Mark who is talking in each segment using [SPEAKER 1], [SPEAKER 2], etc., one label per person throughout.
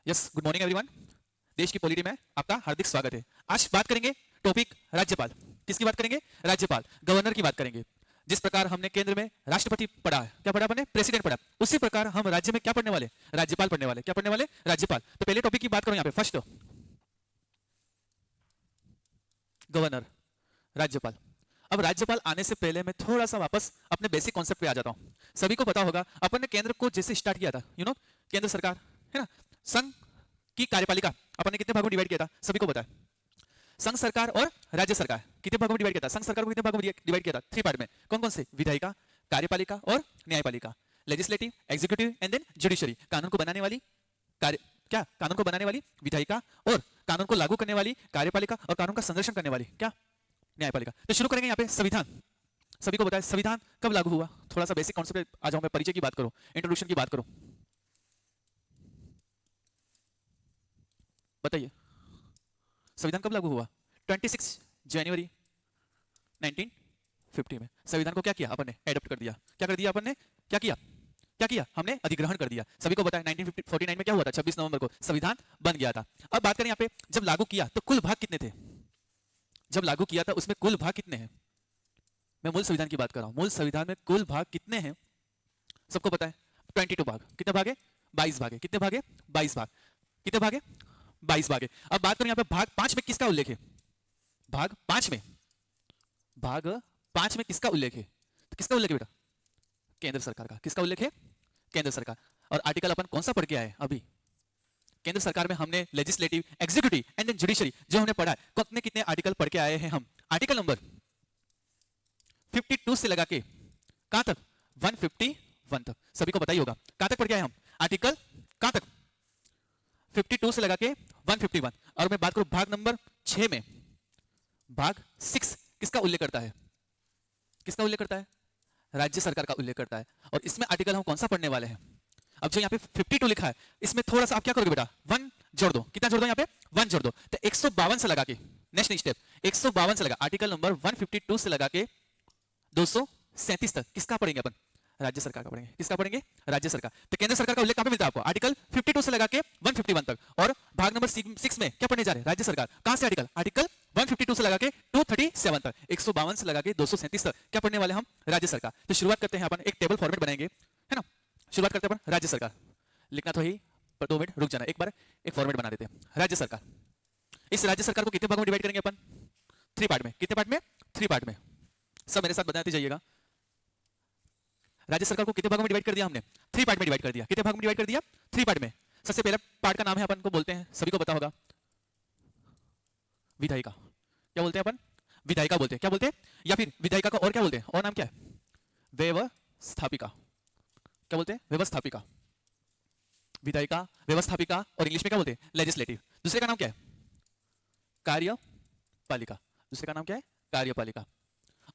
[SPEAKER 1] Yes, good morning everyone. देश की polity में आपका हार्दिक स्वागत है। आज बात करेंगे टॉपिक राज्यपाल। किसकी बात करेंगे? राज्यपाल, गवर्नर की बात करेंगे। जिस प्रकार हमने केंद्र में राष्ट्रपति पढ़ा है, क्या पढ़ा अपने? प्रेसिडेंट पढ़ा। उसी प्रकार हम राज्य में क्या पढ़ने वाले? राज्यपाल पढ़ने वाले। क्या पढ़ने वाले? राज्यपाल। तो पहले टॉपिक की बात करो यहाँ पे, फर्स्ट गवर्नर, राज्यपाल। अब राज्यपाल आने से पहले मैं थोड़ा सा वापस अपने बेसिक कॉन्सेप्ट पे आ जाता हूँ। सभी को पता होगा अपन ने केंद्र को जैसे स्टार्ट किया था, केंद्र सरकार है ना, संघ की कार्यपालिका अपन ने कितने भागों में डिवाइड किया था? सभी को पता है। संघ सरकार और राज्य सरकार कितने भागों में डिवाइड किया था? संघ सरकार को कितने भागों में डिवाइड किया था? 3 पार्ट में। कौन कौन से? विधायिका, कार्यपालिका और न्यायपालिका। Legislative, executive and then judiciary. कानून को बनाने वाली कानून को बनाने वाली विधायिका, और कानून को लागू करने वाली कार्यपालिका, और कानून का संरक्षण करने वाली क्या? न्यायपालिका। तो शुरू करेंगे यहाँ पे संविधान। सभी को बताया संविधान कब लागू हुआ? थोड़ा सा बेसिक कॉन्सेप्ट पे आ जाऊं मैं, परिचय की बात करो, इंट्रोडक्शन की बात करो। बताइए संविधान कब लागू हुआ? 26 जनवरी 1950 में। संविधान को क्या किया अपन ने? एडॉप्ट कर दिया। क्या कर दिया अपन ने? क्या किया हमने? अधिग्रहण कर दिया। सभी को बताया 1949 में क्या हुआ था? 26 नवंबर को संविधान बन गया था। अब बात करें यहाँ पे, जब लागू किया तो कुल भाग कितने थे? जब लागू किया था उसमें कुल भाग कितने हैं? मैं मूल संविधान की बात कर रहा हूं। मूल संविधान में कुल भाग कितने हैं? सबको पता है 22 भाग। कितने भाग है? 22 भाग है। कितने भाग है? 22 भाग। कितने भाग है? 22 भाग है। अब बात करें यहाँ पे भाग 5 में किसका उल्लेख है? भाग 5 में किसका उल्लेख है? तो किसका उल्लेख है बेटा? केंद्र सरकार का। किसका उल्लेख है? केंद्र सरकार। और आर्टिकल अपन कौन सा पढ़ के आए अभी? केंद्र सरकार में हमने legislative, executive and then judiciary जो हमने पढ़ा है, कितने कितने आर्टिकल पढ़ के आए हैं हम? आर्टिकल नंबर 52 से लगा के कहां तक? 151 तक। सभी को पता ही होगा कहां तक पढ़ के आए हम? आर्टिकल कहां तक? 52 से लगा के 151। और मैं बात करूं भाग नंबर 6 में, भाग 6 किसका उल्लेख करता है? किसका उल्लेख करता है? राज्य सरकार का उल्लेख करता है। और इसमें आर्टिकल हम कौन सा पढ़ने वाले हैं? अब जो यहाँ पे 52 लिखा है, इसमें थोड़ा सा आप क्या करोगे बेटा? 1 जोड़ दो। कितना जोड़ दो यहाँ पे? 1 जोड़ दो। तो 152 से लगा के, नेक्स्ट स्टेप 152 से लगा, आर्टिकल नंबर 152 से लगा के 237 तक किसका पढ़ेंगे अपन? राज्य सरकार का पढ़ेंगे। किसका पढ़ेंगे? राज्य सरकार। तो केंद्र सरकार का उल्लेख कहां पे मिलता है आपको? आर्टिकल 52 से लगा के 151 तक। और भाग नंबर 6 में क्या पढ़ने जा रहे हैं? राज्य सरकार। कहां से आर्टिकल? आर्टिकल 152 से लगा के 237 तक। 152 से लगा के 237 तक क्या पढ़ने वाले हम? राज्य सरकार। तो शुरुआत करते हैं अपन, एक टेबल फॉर्मेट बनाएंगे, है ना। शुरुआत करते हैं अपन राज्य सरकार। लिखना तो ही, पर 2 मिनट रुक जाना, एक बार एक फॉर्मेट बना देते हैं। राज्य सरकार। इस राज्य सरकार को कितने भागों में डिवाइड करेंगे अपन? 3 पार्ट में। कितने पार्ट में? 3 पार्ट में। सब मेरे साथ बताते जाइएगा। राज्य सरकार को कितने भागों में डिवाइड कर दिया हमने? 3 पार्ट में डिवाइड कर दिया। कितने भाग में डिवाइड कर दिया? 3 पार्ट में। सबसे पहला पार्ट का नाम है, अपन को बोलते हैं, सभी को पता होगा, विधायिका। क्या बोलते हैं अपन? विधायिका बोलते हैं। क्या बोलते हैं? या फिर विधायिका का और क्या बोलते हैं? और नाम क्या है? व्यवस्थापिका। क्या बोलते हैं? व्यवस्थापिका। विधायिका, व्यवस्थापिका, और इंग्लिश में क्या बोलते हैं? लेजिस्लेटिव। दूसरे का नाम क्या है? कार्यपालिका। दूसरे का नाम क्या है? कार्यपालिका।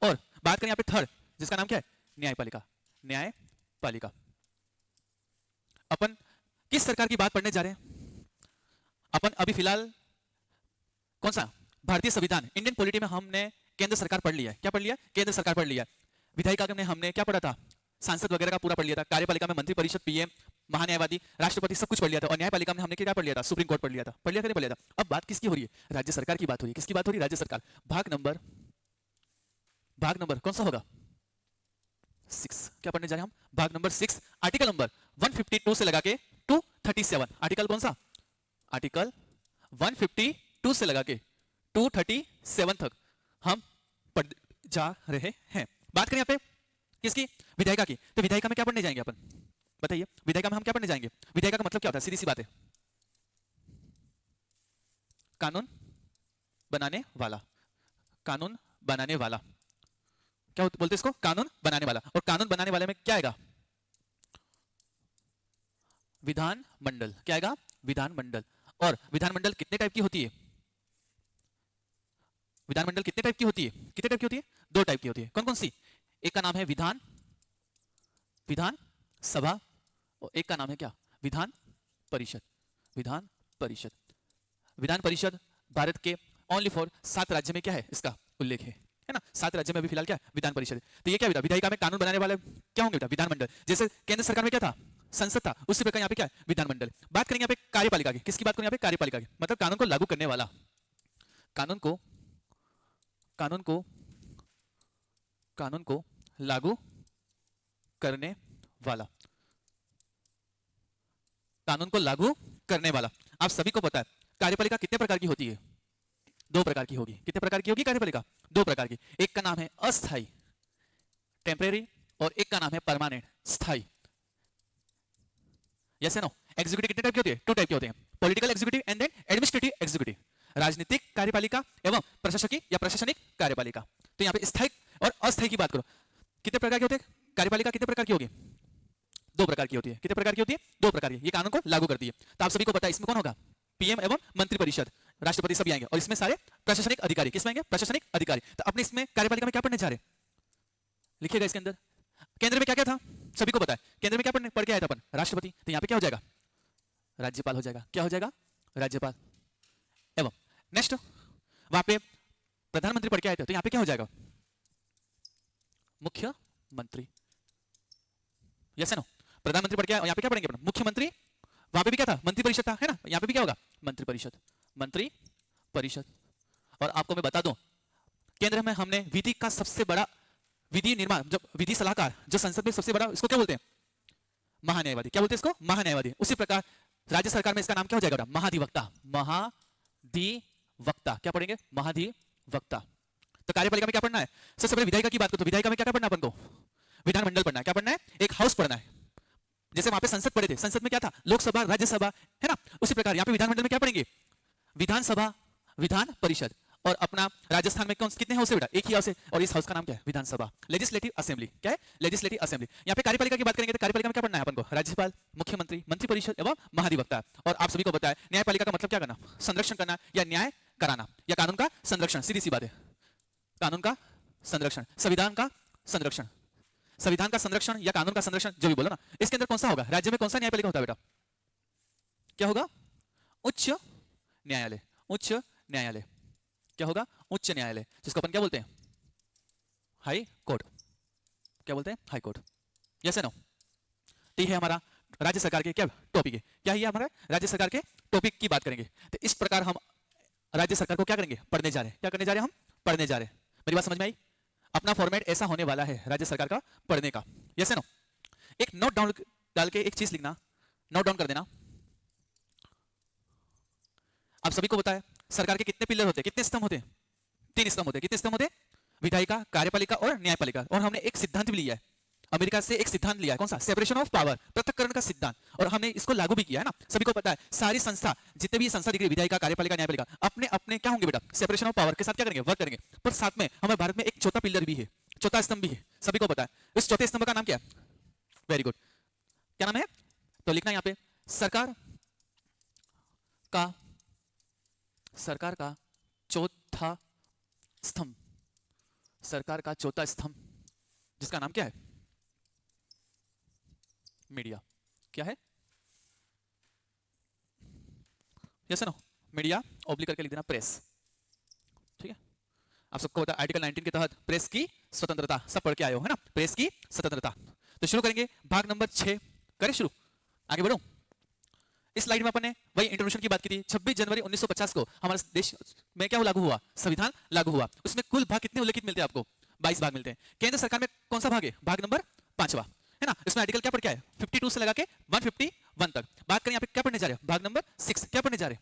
[SPEAKER 1] और बात करें यहाँ पे थर्ड, जिसका नाम क्या है? न्यायपालिका। न्यायपालिका। अपन किस सरकार की बात पढ़ने जा रहे हैं? अपन अभी फिलहाल कौन सा? भारतीय संविधान, इंडियन पॉलिटी में हमने केंद्र सरकार पढ़ लिया है। क्या पढ़ लिया? केंद्र सरकार पढ़ लिया। विधायिका में हमने क्या पढ़ा था? सांसद वगैरह का पूरा पढ़ लिया था। कार्यपालिका में मंत्री परिषद, पीएम, महान्यायवादी, राष्ट्रपति, सब कुछ पढ़ लिया था। और न्यायपालिका में हमने क्या पढ़ लिया था? सुप्रीम कोर्ट पढ़ लिया था। पढ़ लिया था, नहीं पढ़ लिया था? अब बात किसकी हो रही है? राज्य सरकार की बात हो रही है। किसकी बात हो रही है? राज्य सरकार। भाग नंबर कौन सा होगा? 6। क्या पढ़ने जा रहे हैं हम? भाग नंबर 6, आर्टिकल नंबर 152 से लगा के 237। आर्टिकल कौन सा? आर्टिकल 152 से लगा के 237 तक हम पढ़ जा रहे हैं। बात करें यहाँ पे किसकी? विधायिका की। तो विधायिका में क्या पढ़ने जाएंगे अपन? बताइए, विधायिका में हम क्या पढ़ने जाएंगे? विधायिका का मतलब क्या होता है? सीधी सी बात है, कानून बनाने वाला। कानून बनाने वाला। क्या बोलते हैं इसको? कानून बनाने वाला। और कानून बनाने वाले में क्या आएगा? विधानमंडल। क्या आएगा? विधानमंडल। और विधानमंडल कितने टाइप की होती है? विधानमंडल कितने टाइप की होती है? कितने टाइप की होती है? 2 टाइप की होती है। कौन कौन सी? एक का नाम है विधान सभा, और एक का नाम है क्या? विधान परिषद। विधान परिषद। विधान परिषद भारत के ओनली फॉर 7 राज्य में क्या है? इसका उल्लेख है ना। 7 राज्य में अभी फिलहाल क्या है? विधान परिषद। तो ये क्या बेटा? विधायिका में कानून बनाने वाले क्या होंगे बेटा? विधानमंडल। जैसे केंद्र सरकार में क्या था? संसद था, उसी प्रकार यहाँ पे क्या है, विधानमंडल। बात करेंगे यहाँ पे कार्यपालिका की, किसकी बात करें यहाँ पे, कार्यपालिका की, मतलब कानून को लागू करने वाला, कानून को लागू करने वाला, कानून को लागू करने वाला। आप सभी को पता है कार्यपालिका कितने प्रकार की होती है, दो प्रकार की होगी। कितने प्रकार की होगी कार्यपालिका, दो प्रकार की। एक का नाम है अस्थाई, टेम्परेरी, और एक का नाम है परमानेंट, स्थायी। Yes no. एग्जीक्यूटिव कितने टाइप के होते हैं, टू टाइप के होते हैं, political executive and then administrative executive, राजनीतिक कार्यपालिका एवं प्रशासकीय या प्रशासनिक कार्यपालिका। तो यहाँ पे स्थायी और अस्थायी की बात करो, कितने प्रकार के होते हैं कार्यपालिका, कितने प्रकार की होगी, दो प्रकार की होती है। कितने प्रकार की होती है, दो प्रकार की। ये कानून को लागू करती है। तो आप सभी को पता है इसमें कौन होगा, पीएम एवं मंत्रिपरिषद, राष्ट्रपति सभी आएंगे, और इसमें सारे प्रशासनिक अधिकारी, किसमें आएंगे, प्रशासनिक अधिकारी। तो अपने इसमें कार्यपालिका में क्या पढ़ने जा रहे हैं, लिखिएगा इसके अंदर। केंद्र में क्या क्या था, सभी को पता है, केंद्र में क्या पढ़ के आया था अपन, राष्ट्रपति। तो यहाँ पे क्या हो जाएगा, राज्यपाल हो जाएगा। क्या हो जाएगा, राज्यपाल। एवं नेक्स्ट वहां पे प्रधानमंत्री पढ़ के आए थे, तो यहाँ पे क्या हो जाएगा, मुख्यमंत्री। Yes no. प्रधानमंत्री पढ़ के यहाँ पे क्या पढ़ेंगे अपन, मुख्यमंत्री। वहां पे भी क्या था, मंत्रिपरिषद था, है ना। यहाँ पे भी क्या होगा, मंत्रिपरिषद, मंत्रिपरिषद। और आपको मैं बता दूं, केंद्र में हमने विधि का सबसे बड़ा विधि निर्माण, जब विधि सलाहकार जो संसद में सबसे बड़ा, इसको क्या बोलते हैं, महान्यायवादी। क्या बोलते हैं इसको, महान्यायवादी। उसी प्रकार राज्य सरकार में इसका नाम क्या हो जाएगा, महाधिवक्ता, महाधिवक्ता। क्या पढ़ेंगे, महाधिवक्ता। तो कार्यपालिका में क्या पढ़ना है, सबसे पहले विधायिका की बात करो तो विधायिका में क्या पढ़ना है अपन को, विधानमंडल पढ़ना है। क्या पढ़ना है, एक हाउस पढ़ना है। जैसे वहां पे संसद पढ़े थे, संसद में क्या था, लोकसभा, राज्यसभा, है ना। उसी प्रकार यहाँ पे विधानमंडल में क्या पढ़ेंगे, विधानसभा, विधान परिषद। और अपना राजस्थान में कौन कितने हाउस है बेटा, एक ही हाउस है, और इस हाउस का नाम क्या है, विधानसभा, लेजिस्लेटिव असेंबली। क्या है, लेजिस्लेटिव असेंबली। यहाँ पे कार्यपालिका की बात करेंगे तो कार्यपालिका में क्या पढ़ना है अपन को, राज्यपाल, मुख्यमंत्री, मंत्रिपरिषद एवं महाधिवक्ता। और आप सभी को बताया न्यायपालिका का मतलब क्या करना, संरक्षण करना या न्याय कराना, या कानून का संरक्षण। सीधी सी बात है, कानून का संरक्षण, संविधान का संरक्षण, संविधान का संरक्षण या कानून का संरक्षण, जो भी बोलो ना। इसके अंदर कौन सा होगा, राज्य में कौन सा न्यायपालिका होता है बेटा, क्या होगा, उच्च न्यायालय, उच्च न्यायालय। क्या होगा, उच्च न्यायालय, जिसको अपन क्या बोलते हैं, हाई कोर्ट। क्या बोलते हैं, हाई कोर्ट। Yes no. तो ये है हमारा राज्य सरकार के क्या टॉपिक है, क्या है हमारा राज्य सरकार के टॉपिक की बात करेंगे। तो इस प्रकार हम राज्य सरकार को क्या करेंगे, पढ़ने जा रहे हैं। क्या करने जा रहे हैं, हम पढ़ने जा रहे हैं। मेरी बात समझ में आई। अपना फॉर्मेट ऐसा होने वाला है राज्य सरकार का पढ़ने का। Yes no. एक नोट डाउन डाल के एक चीज लिखना, नोट डाउन कर देना। आप सभी को बताया सरकार के कितने पिलर होते हैं, कितने स्तंभ होते हैं, तीन स्तंभ होते हैं। कितने स्तंभ होते हैं, विधायिका, कार्यपालिका और न्यायपालिका। और हमने एक सिद्धांत भी लिया है, अमेरिका से एक सिद्धांत लिया है, कौन सा, सेपरेशन ऑफ पावर, पृथक्करण का सिद्धांत। और हमने इसको लागू भी किया है ना। सभी को पता है सारी संस्था, जितने भी संस्था दिख रही है, विधायिका, कार्यपालिका, न्यायपालिका, अपने अपने क्या होंगे बेटा, सेपरेशन ऑफ पावर के साथ क्या करेंगे, वर्क करेंगे। पर साथ में हमारे भारत में एक चौथा पिलर भी है, चौथा स्तंभ भी है, सभी को पता है। इस चौथे स्तंभ का नाम क्या है, वेरी गुड, क्या नाम है, तो लिखना यहाँ पे, सरकार का चौथा स्तंभ, सरकार का चौथा स्तंभ, जिसका नाम क्या है, मीडिया। क्या है, यस नो, मीडिया ओब्लिक करके लिख देना, प्रेस। ठीक है, आप सबको पता है आर्टिकल 19 के तहत प्रेस की स्वतंत्रता, सब पढ़ के आए हो, है ना, प्रेस की स्वतंत्रता। तो शुरू करेंगे भाग नंबर 6, करें शुरू, आगे बढ़ो। इस स्लाइड में अपन ने वही इंट्रोडक्शन की बात की थी। 26 जनवरी 1950 को हमारे देश में क्या लागू हुआ, संविधान लागू हुआ। उसमें कुल भाग कितने उल्लेखित मिलते हैं आपको, 22 भाग मिलते हैं। केंद्र सरकार में कौन सा भाग है, भाग नंबर 5वां, है ना। इसमें आर्टिकल क्या पढ़ के आए, 52 से लगा के 151 तक। बात करें यहाँ पे क्या पढ़ने जा रहे हैं, भाग नंबर 6, क्या पढ़ने जा रहे हैं,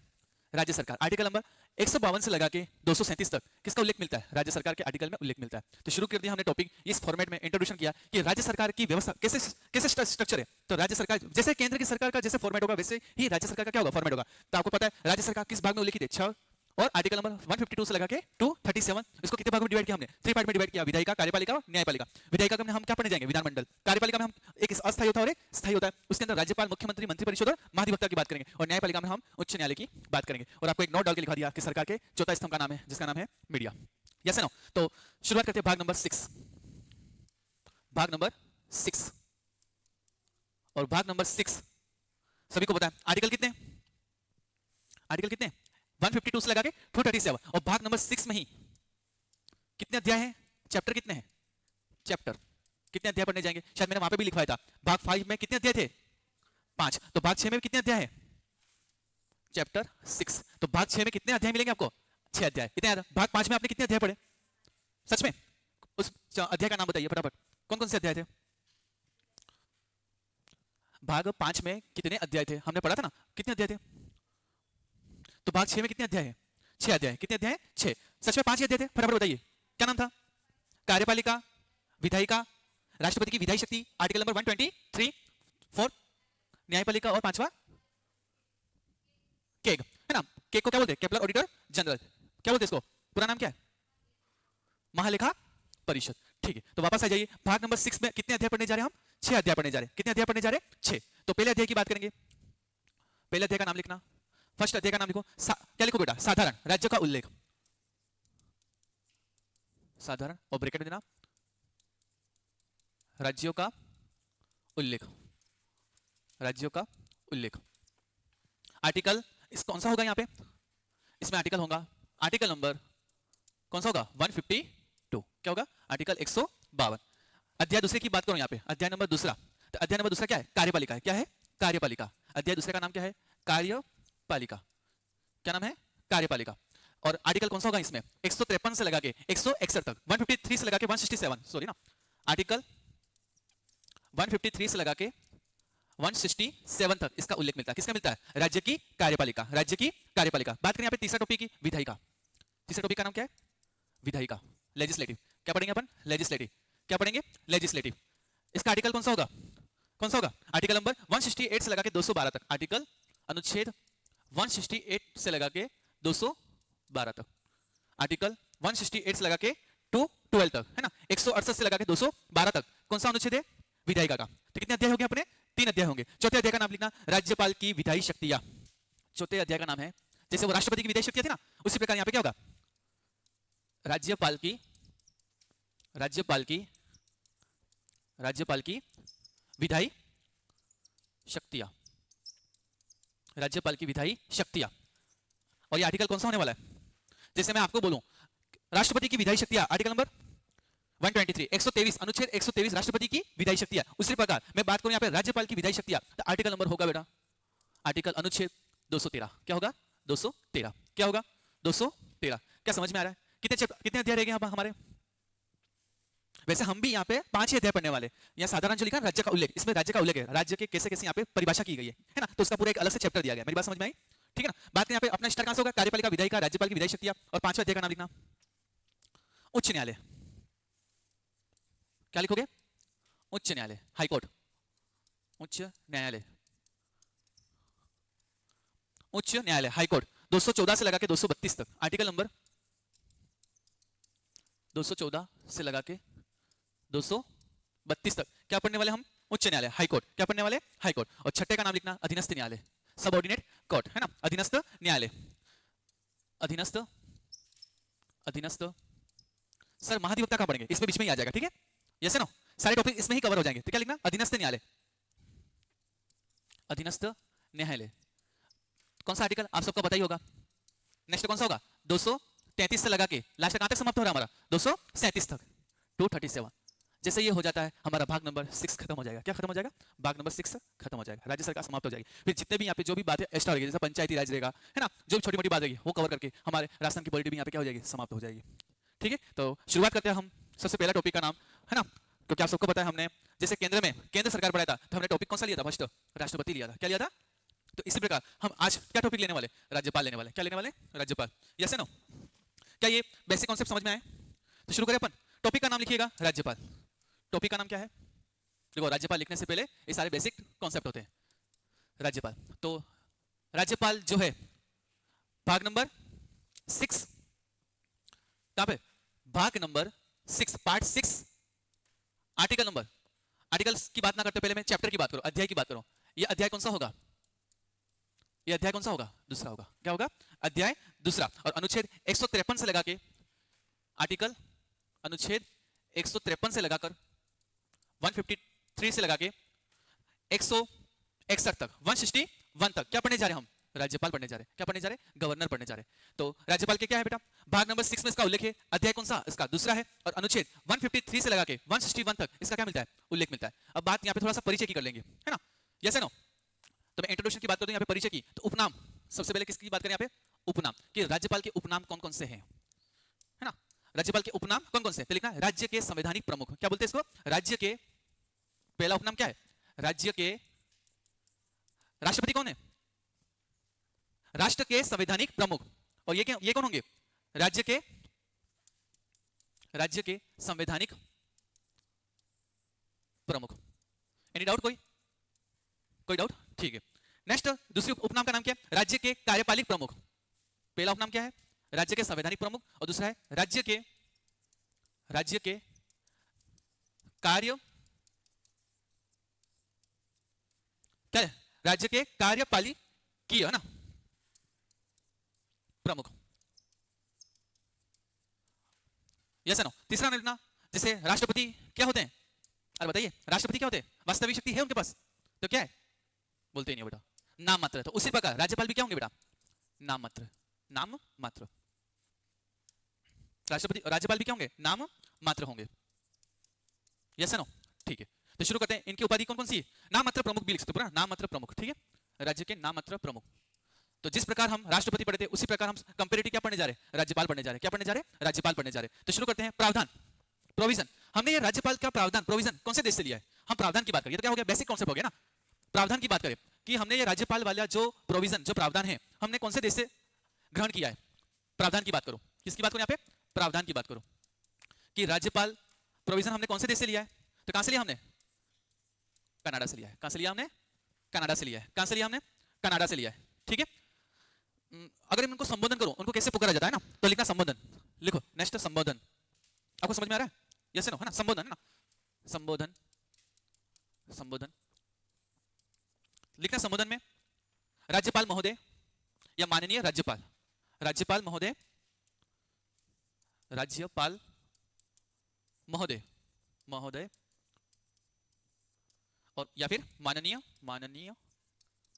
[SPEAKER 1] राज्य सरकार। आर्टिकल नंबर 152 से लगा के 237 तक किसका उल्लेख मिलता है, राज्य सरकार के आर्टिकल में उल्लेख मिलता है। तो शुरू कर दिया हमने टॉपिक, इस फॉर्मेट में इंट्रोडक्शन किया कि राज्य सरकार की व्यवस्था कैसे कैसे स्ट्रक्चर है। तो राज्य सरकार जैसे केंद्र की सरकार का जैसे फॉर्मेट होगा, वैसे ही राज्य सरकार का क्या होगा, फॉर्मेट होगा। तो आपको पता है राज्य सरकार किस भाग में उल्लेखित है, 6, और आर्टिकल नंबर 152 से लगा के 237, इसको कितने भागों में डिवाइड किया हमने, 3 पार्ट में डिवाइड किया, विधायिका, कार्यपालिका और न्यायपालिका। विधायिका में हम क्या पढ़ने जाएंगे, विधानमंडल। कार्यपालिका में हम एक अस्थायी होता है और एक स्थायी होता है, उसके अंदर राज्यपाल, मुख्यमंत्री, मंत्रिपरिषद और महाधिवक्ता की बात करेंगे। और न्यायपालिका में हम उच्च न्यायालय की बात करेंगे। और आपको एक नोट डाल के लिखा दिया कि सरकार के चौथा स्तंभ का नाम है, जिसका नाम है मीडिया। Yes no. तो शुरुआत करते हैं भाग नंबर 6, भाग नंबर 6। और भाग नंबर 6 सभी को पता है आर्टिकल कितने, आर्टिकल कितने, 152 से लगा के 237। और भाग नंबर 6 में ही कितने अध्याय हैं, चैप्टर कितने हैं, चैप्टर कितने अध्याय पढ़ने जाएंगे, शायद मैंने वहां पे भी लिखवाया था। भाग 5 में कितने अध्याय थे, 5, तो भाग 6 में कितने अध्याय हैं? चैप्टर 6, तो भाग 6 में कितने अध्याय मिलेंगे आपको? 6 अध्याय। कितने याद? भाग 5 में आपने कितने अध्याय पढ़े? सच में? उस अध्याय का नाम बताइए फटाफट, कौन कौन से अध्याय थे? भाग 5 में कितने अध्याय थे? हमने पढ़ा था ना, कितने अध्याय थे? तो भाग 6 में कितने अध्याय हैं? 6 अध्याय। कितने अध्याय? 6। सच में 5 ही अध्याय थे? फटाफट बताइए, क्या नाम था? कार्यपालिका, विधायिका, राष्ट्रपति की विधायी शक्ति, आर्टिकल नंबर 123, 4 न्यायपालिका, और 5वां केग, है ना? केग को क्या बोलते हैं? Kepler auditor general. क्या बोलते हैं इसको? पूरा नाम क्या है? महालेखा परिषद। ठीक है, तो वापस आ जाइए। भाग नंबर 6 में कितने अध्याय पढ़ने जा रहे हैं हम? 6 अध्याय पढ़ने जा रहे हैं। कितने अध्याय पढ़ने जा रहे हैं? 6। तो पहले अध्याय की बात करेंगे। पहले अध्याय का नाम लिखना, फर्स्ट अध्याय का नाम लिखो। क्या लिखो बेटा? साधारण राज्य का उल्लेख। साधारण, और ब्रैकेट में देना राज्यों का उल्लेख। राज्यों का उल्लेख। आर्टिकल इस कौन सा होगा यहाँ पे? इसमें आर्टिकल होगा, आर्टिकल नंबर कौन सा होगा? 152। क्या होगा? आर्टिकल 152। अध्याय दूसरे की बात करूं यहाँ पे, अध्याय नंबर दूसरा। तो अध्याय नंबर दूसरा क्या है? कार्यपालिका है। क्या है? कार्यपालिका। अध्याय दूसरे का नाम क्या है? कार्यपालिका। क्या नाम है? कार्यपालिका। और आर्टिकल कौन सा होगा इसमें? 153 से लगा के 161 तक, 153 से लगा के 167, सॉरी ना, आर्टिकल 153 से लगा के 167 तक इसका उल्लेख मिलता है। किसका मिलता है? राज्य की कार्यपालिका। राज्य की कार्यपालिका। बात करें यहाँ पे तीसरा टॉपिक की, विधायिका। तीसरा टॉपिक का नाम क्या है? विधायिका, लेजिस्लेटिव। क्या पढ़ेंगे अपन? लेजिस्लेटिव। क्या पढ़ेंगे? लेजिस्लेटिव। इसका आर्टिकल कौन सा होगा? कौन सा होगा? आर्टिकल नंबर 168 से लगा के 212 तक। आर्टिकल अनुच्छेद 168 से लगा के 212 तक। आर्टिकल 168 से लगा के 212 तक, है ना? 168 से लगा के 212 तक कौन सा अनुच्छेद है? विधायिका का। तो कितने अध्याय हो गए अपने? 3 अध्याय होंगे। चौथे अध्याय का नाम लिखना, राज्यपाल की विधायी शक्तियां। चौथे अध्याय का नाम है, जैसे वो राष्ट्रपति की विधायी शक्तियां थी ना, उसी प्रकार यहां पे क्या होगा? राज्यपाल की विधायी शक्तियां। राज्यपाल की विधायी शक्तियां। और ये आर्टिकल कौन सा होने वाला है? जैसे मैं आपको बोलूं राष्ट्रपति की विधायी शक्तियां, आर्टिकल नंबर 123, 123, अनुच्छेद 123 राष्ट्रपति की विधायी शक्तियां। उसी प्रकार मैं बात करूं यहाँ पे राज्यपाल की विधायी शक्तियां, तो आर्टिकल नंबर होगा बेटा, आर्टिकल अनुच्छेद 213। क्या होगा? 213। क्या होगा? 213। क्या समझ में आ रहा है? कितने अध्याय रह गए हमारे? वैसे हम भी यहाँ पे 5 ही अध्याय पढ़ने वाले। यहाँ साधारण जो लिखा है राज्य का उल्लेख, इसमें राज्य का उल्लेख है, राज्य के कैसे कैसे यहाँ पे परिभाषा की गई है ना? तो उसका पूरा एक अलग से चैप्टर दिया गया। मेरी बात समझ में आई? ठीक है ना? बात यहाँ पे अपना स्टार्ट कहां से होगा? कार्यपालिका, विधायिका, राज्यपाल की विधायी शक्तियां। और 5वें अध्याय का नाम लिखना उच्च न्यायालय। क्या लिखोगे? उच्च न्यायालय, हाईकोर्ट, उच्च न्यायालय, उच्च न्यायालय, हाईकोर्ट। 214 से लगा के 232 तक। आर्टिकल नंबर 214 से लगा के 232 तक क्या पढ़ने वाले हम? उच्च न्यायालय, हाईकोर्ट। क्या पढ़ने वाले? हाईकोर्ट। और छठे का नाम लिखना अधीनस्थ न्यायालय, सबऑर्डिनेट कोर्ट, है ना? अधीनस्थ न्यायालय, अधीनस्थ, अधीनस्थ। सर महाधिवक्ता कहां पढ़ेंगे? इसमें बीच में ही आ जाएगा, ठीक है? यस नो, सारे टॉपिक इसमें ही कवर हो जाएंगे। तो क्या लिखना? अधीनस्थ न्यायालय, अधीनस्थ न्यायालय। कौन सा आर्टिकल आप सबको पता ही होगा। नेक्स्ट कौन सा होगा? 233 से लगा के लास्ट कहां तक समाप्त हो रहा है हमारा? 237 तक, 237। जैसे ये हो जाता है हमारा भाग नंबर 6 खत्म हो जाएगा। क्या खत्म हो जाएगा? भाग नंबर 6 खत्म हो जाएगा, राज्य सरकार समाप्त हो जाएगी। फिर जितने भी यहाँ पे जो भी बातें एक्स्ट्रा रहेगी, जैसे पंचायती राज रहेगा, है ना, जो भी छोटी मोटी बात रहेगी वो कवर करके हमारे राजस्थान की पॉलिटी भी यहाँ पे क्या हो जाएगी? समाप्त हो जाएगी। ठीक है, तो शुरुआत करते हैं हम। सबसे पहला टॉपिक का नाम, है ना, क्योंकि आप सबको पता है हमने जैसे केंद्र में केंद्र सरकार बनाया था, तो हमने टॉपिक कौन सा लिया था? फर्स्ट राष्ट्रपति लिया था। क्या लिया था? तो इसी प्रकार हम आज क्या टॉपिक लेने वाले? राज्यपाल लेने वाले। क्या लेने वाले? राज्यपाल। Yes no? क्या ये बेसिक कॉन्सेप्ट समझ में आए? तो शुरू करें अपन। टॉपिक का नाम लिखिएगा राज्यपाल। टॉपिक का नाम क्या है? देखो, राज्यपाल लिखने से पहले ये सारे बेसिक कॉन्सेप्ट होते हैं। राज्यपाल, तो राज्यपाल जो है भाग नंबर 6, कहां पे? भाग number 6, part 6, article number. Articles की बात ना करते पहले मैं चैप्टर की बात करूं, अध्याय की बात करूं। ये अध्याय कौन सा होगा? ये अध्याय कौन सा होगा? दूसरा होगा। क्या होगा? अध्याय दूसरा। और अनुच्छेद 153 से लगा के आर्टिकल अनुच्छेद 153 से लगाकर 153 से लगा के 161 तक, 161 तक क्या पढ़ने जा रहे हैं हम? राज्यपाल पढ़ने जा रहे हैं। क्या पढ़ने जा रहे हैं? गवर्नर पढ़ने जा रहे हैं। तो राज्यपाल के क्या है बेटा? भाग नंबर 6 में इसका उल्लेख है। अध्याय कौन सा? इसका दूसरा है। और अनुच्छेद 153 से लगा के 161 तक इसका क्या मिलता है? उल्लेख मिलता है। अब बात यहाँ पे थोड़ा सा परिचय की कर लेंगे, है ना? Yes no? तो मैं इंट्रोडक्शन की बात करता हूं, यहाँ पे परिचय की, तो उपनाम सबसे पहले किसकी बात करें यहाँ पे? उपनाम, कि राज्यपाल के उपनाम कौन कौन से हैं, है ना? राज्यपाल के उपनाम कौन कौन से? तो लिखना है राज्य के संवैधानिक प्रमुख, क्या बोलते हैं इसको? राज्य के, पहला उपनाम क्या है? राज्य के, राष्ट्रपति कौन है? राष्ट्र के संवैधानिक प्रमुख। और ये कौन होंगे? राज्य के संवैधानिक प्रमुख। Any doubt? कोई डाउट? ठीक है। नेक्स्ट दूसरी उपनाम का नाम क्या है? राज्य के कार्यपालिक प्रमुख। पहला उपनाम क्या है? राज्य के संवैधानिक प्रमुख, और दूसरा है राज्य के कार्य, क्या है? राज्य के कार्यपालिकीय, है ना, प्रमुख। Yes no? तीसरा लिखना, जैसे राष्ट्रपति क्या होते हैं? अरे बताइए, राष्ट्रपति क्या होते हैं? वास्तविक शक्ति है उनके पास, तो क्या है? बोलते ही नहीं बेटा, नाम मात्र। तो उसी प्रकार राज्यपाल भी क्या होंगे बेटा? नाम मात्र। नाम मात्र। राष्ट्रपति, राज्यपाल भी क्या होंगे? नाम मात्र होंगे। Yes no? ठीक है, तो शुरू करते हैं। इनकी उपाधि कौन कौन सी है? नाम मात्र प्रमुख भी लिख सकते हो, नाम मात्र प्रमुख, ठीक है? राज्य के नाम मात्र प्रमुख। तो जिस प्रकार हम राष्ट्रपति पढ़े थे, उसी प्रकार हम कंपैरेटिव क्या पढ़ने जा रहे हैं? राज्यपाल पढ़ने जा रहे हैं। क्या पढ़ने जा रहे हैं? राज्यपाल पढ़ने जा रहे हैं। तो शुरू करते हैं। प्रावधान, प्रोविजन। हमने ये राज्यपाल का प्रावधान, प्रोविजन कौन से देश से लिया है? हम प्रावधान की बात करें, तो क्या हो गया? बेसिक कॉन्सेप्ट हो गया ना। प्रावधान की बात करें कि हमने ये राज्यपाल वाला जो प्रोविजन, जो प्रावधान है, हमने कौन से देश से ग्रहण किया है? प्रावधान की बात करो। किसकी बात करो यहाँ पे? प्रावधान की बात करो कि राज्यपाल प्रोविजन हमने कौन से देश से लिया है? तो कहां से लिया हमने? कनाडा से लिया है। कहां से लिया हमने? कनाडा से लिया है। कहां से लिया हमने? कनाडा से लिया है, ठीक है? अगर मैं उनको संबोधन करूं, उनको कैसे पुकारा जाता है ना, तो लिखना संबोधन। लिखो नेक्स्ट, संबोधन। आपको समझ में आ रहा है? Yes no? है ना? संबोधन, है ना? संबोधन, संबोधन लिखना। संबोधन में राज्यपाल महोदय या माननीय राज्यपाल, राज्यपाल महोदय, राज्यपाल महोदय, महोदय, और या फिर माननीय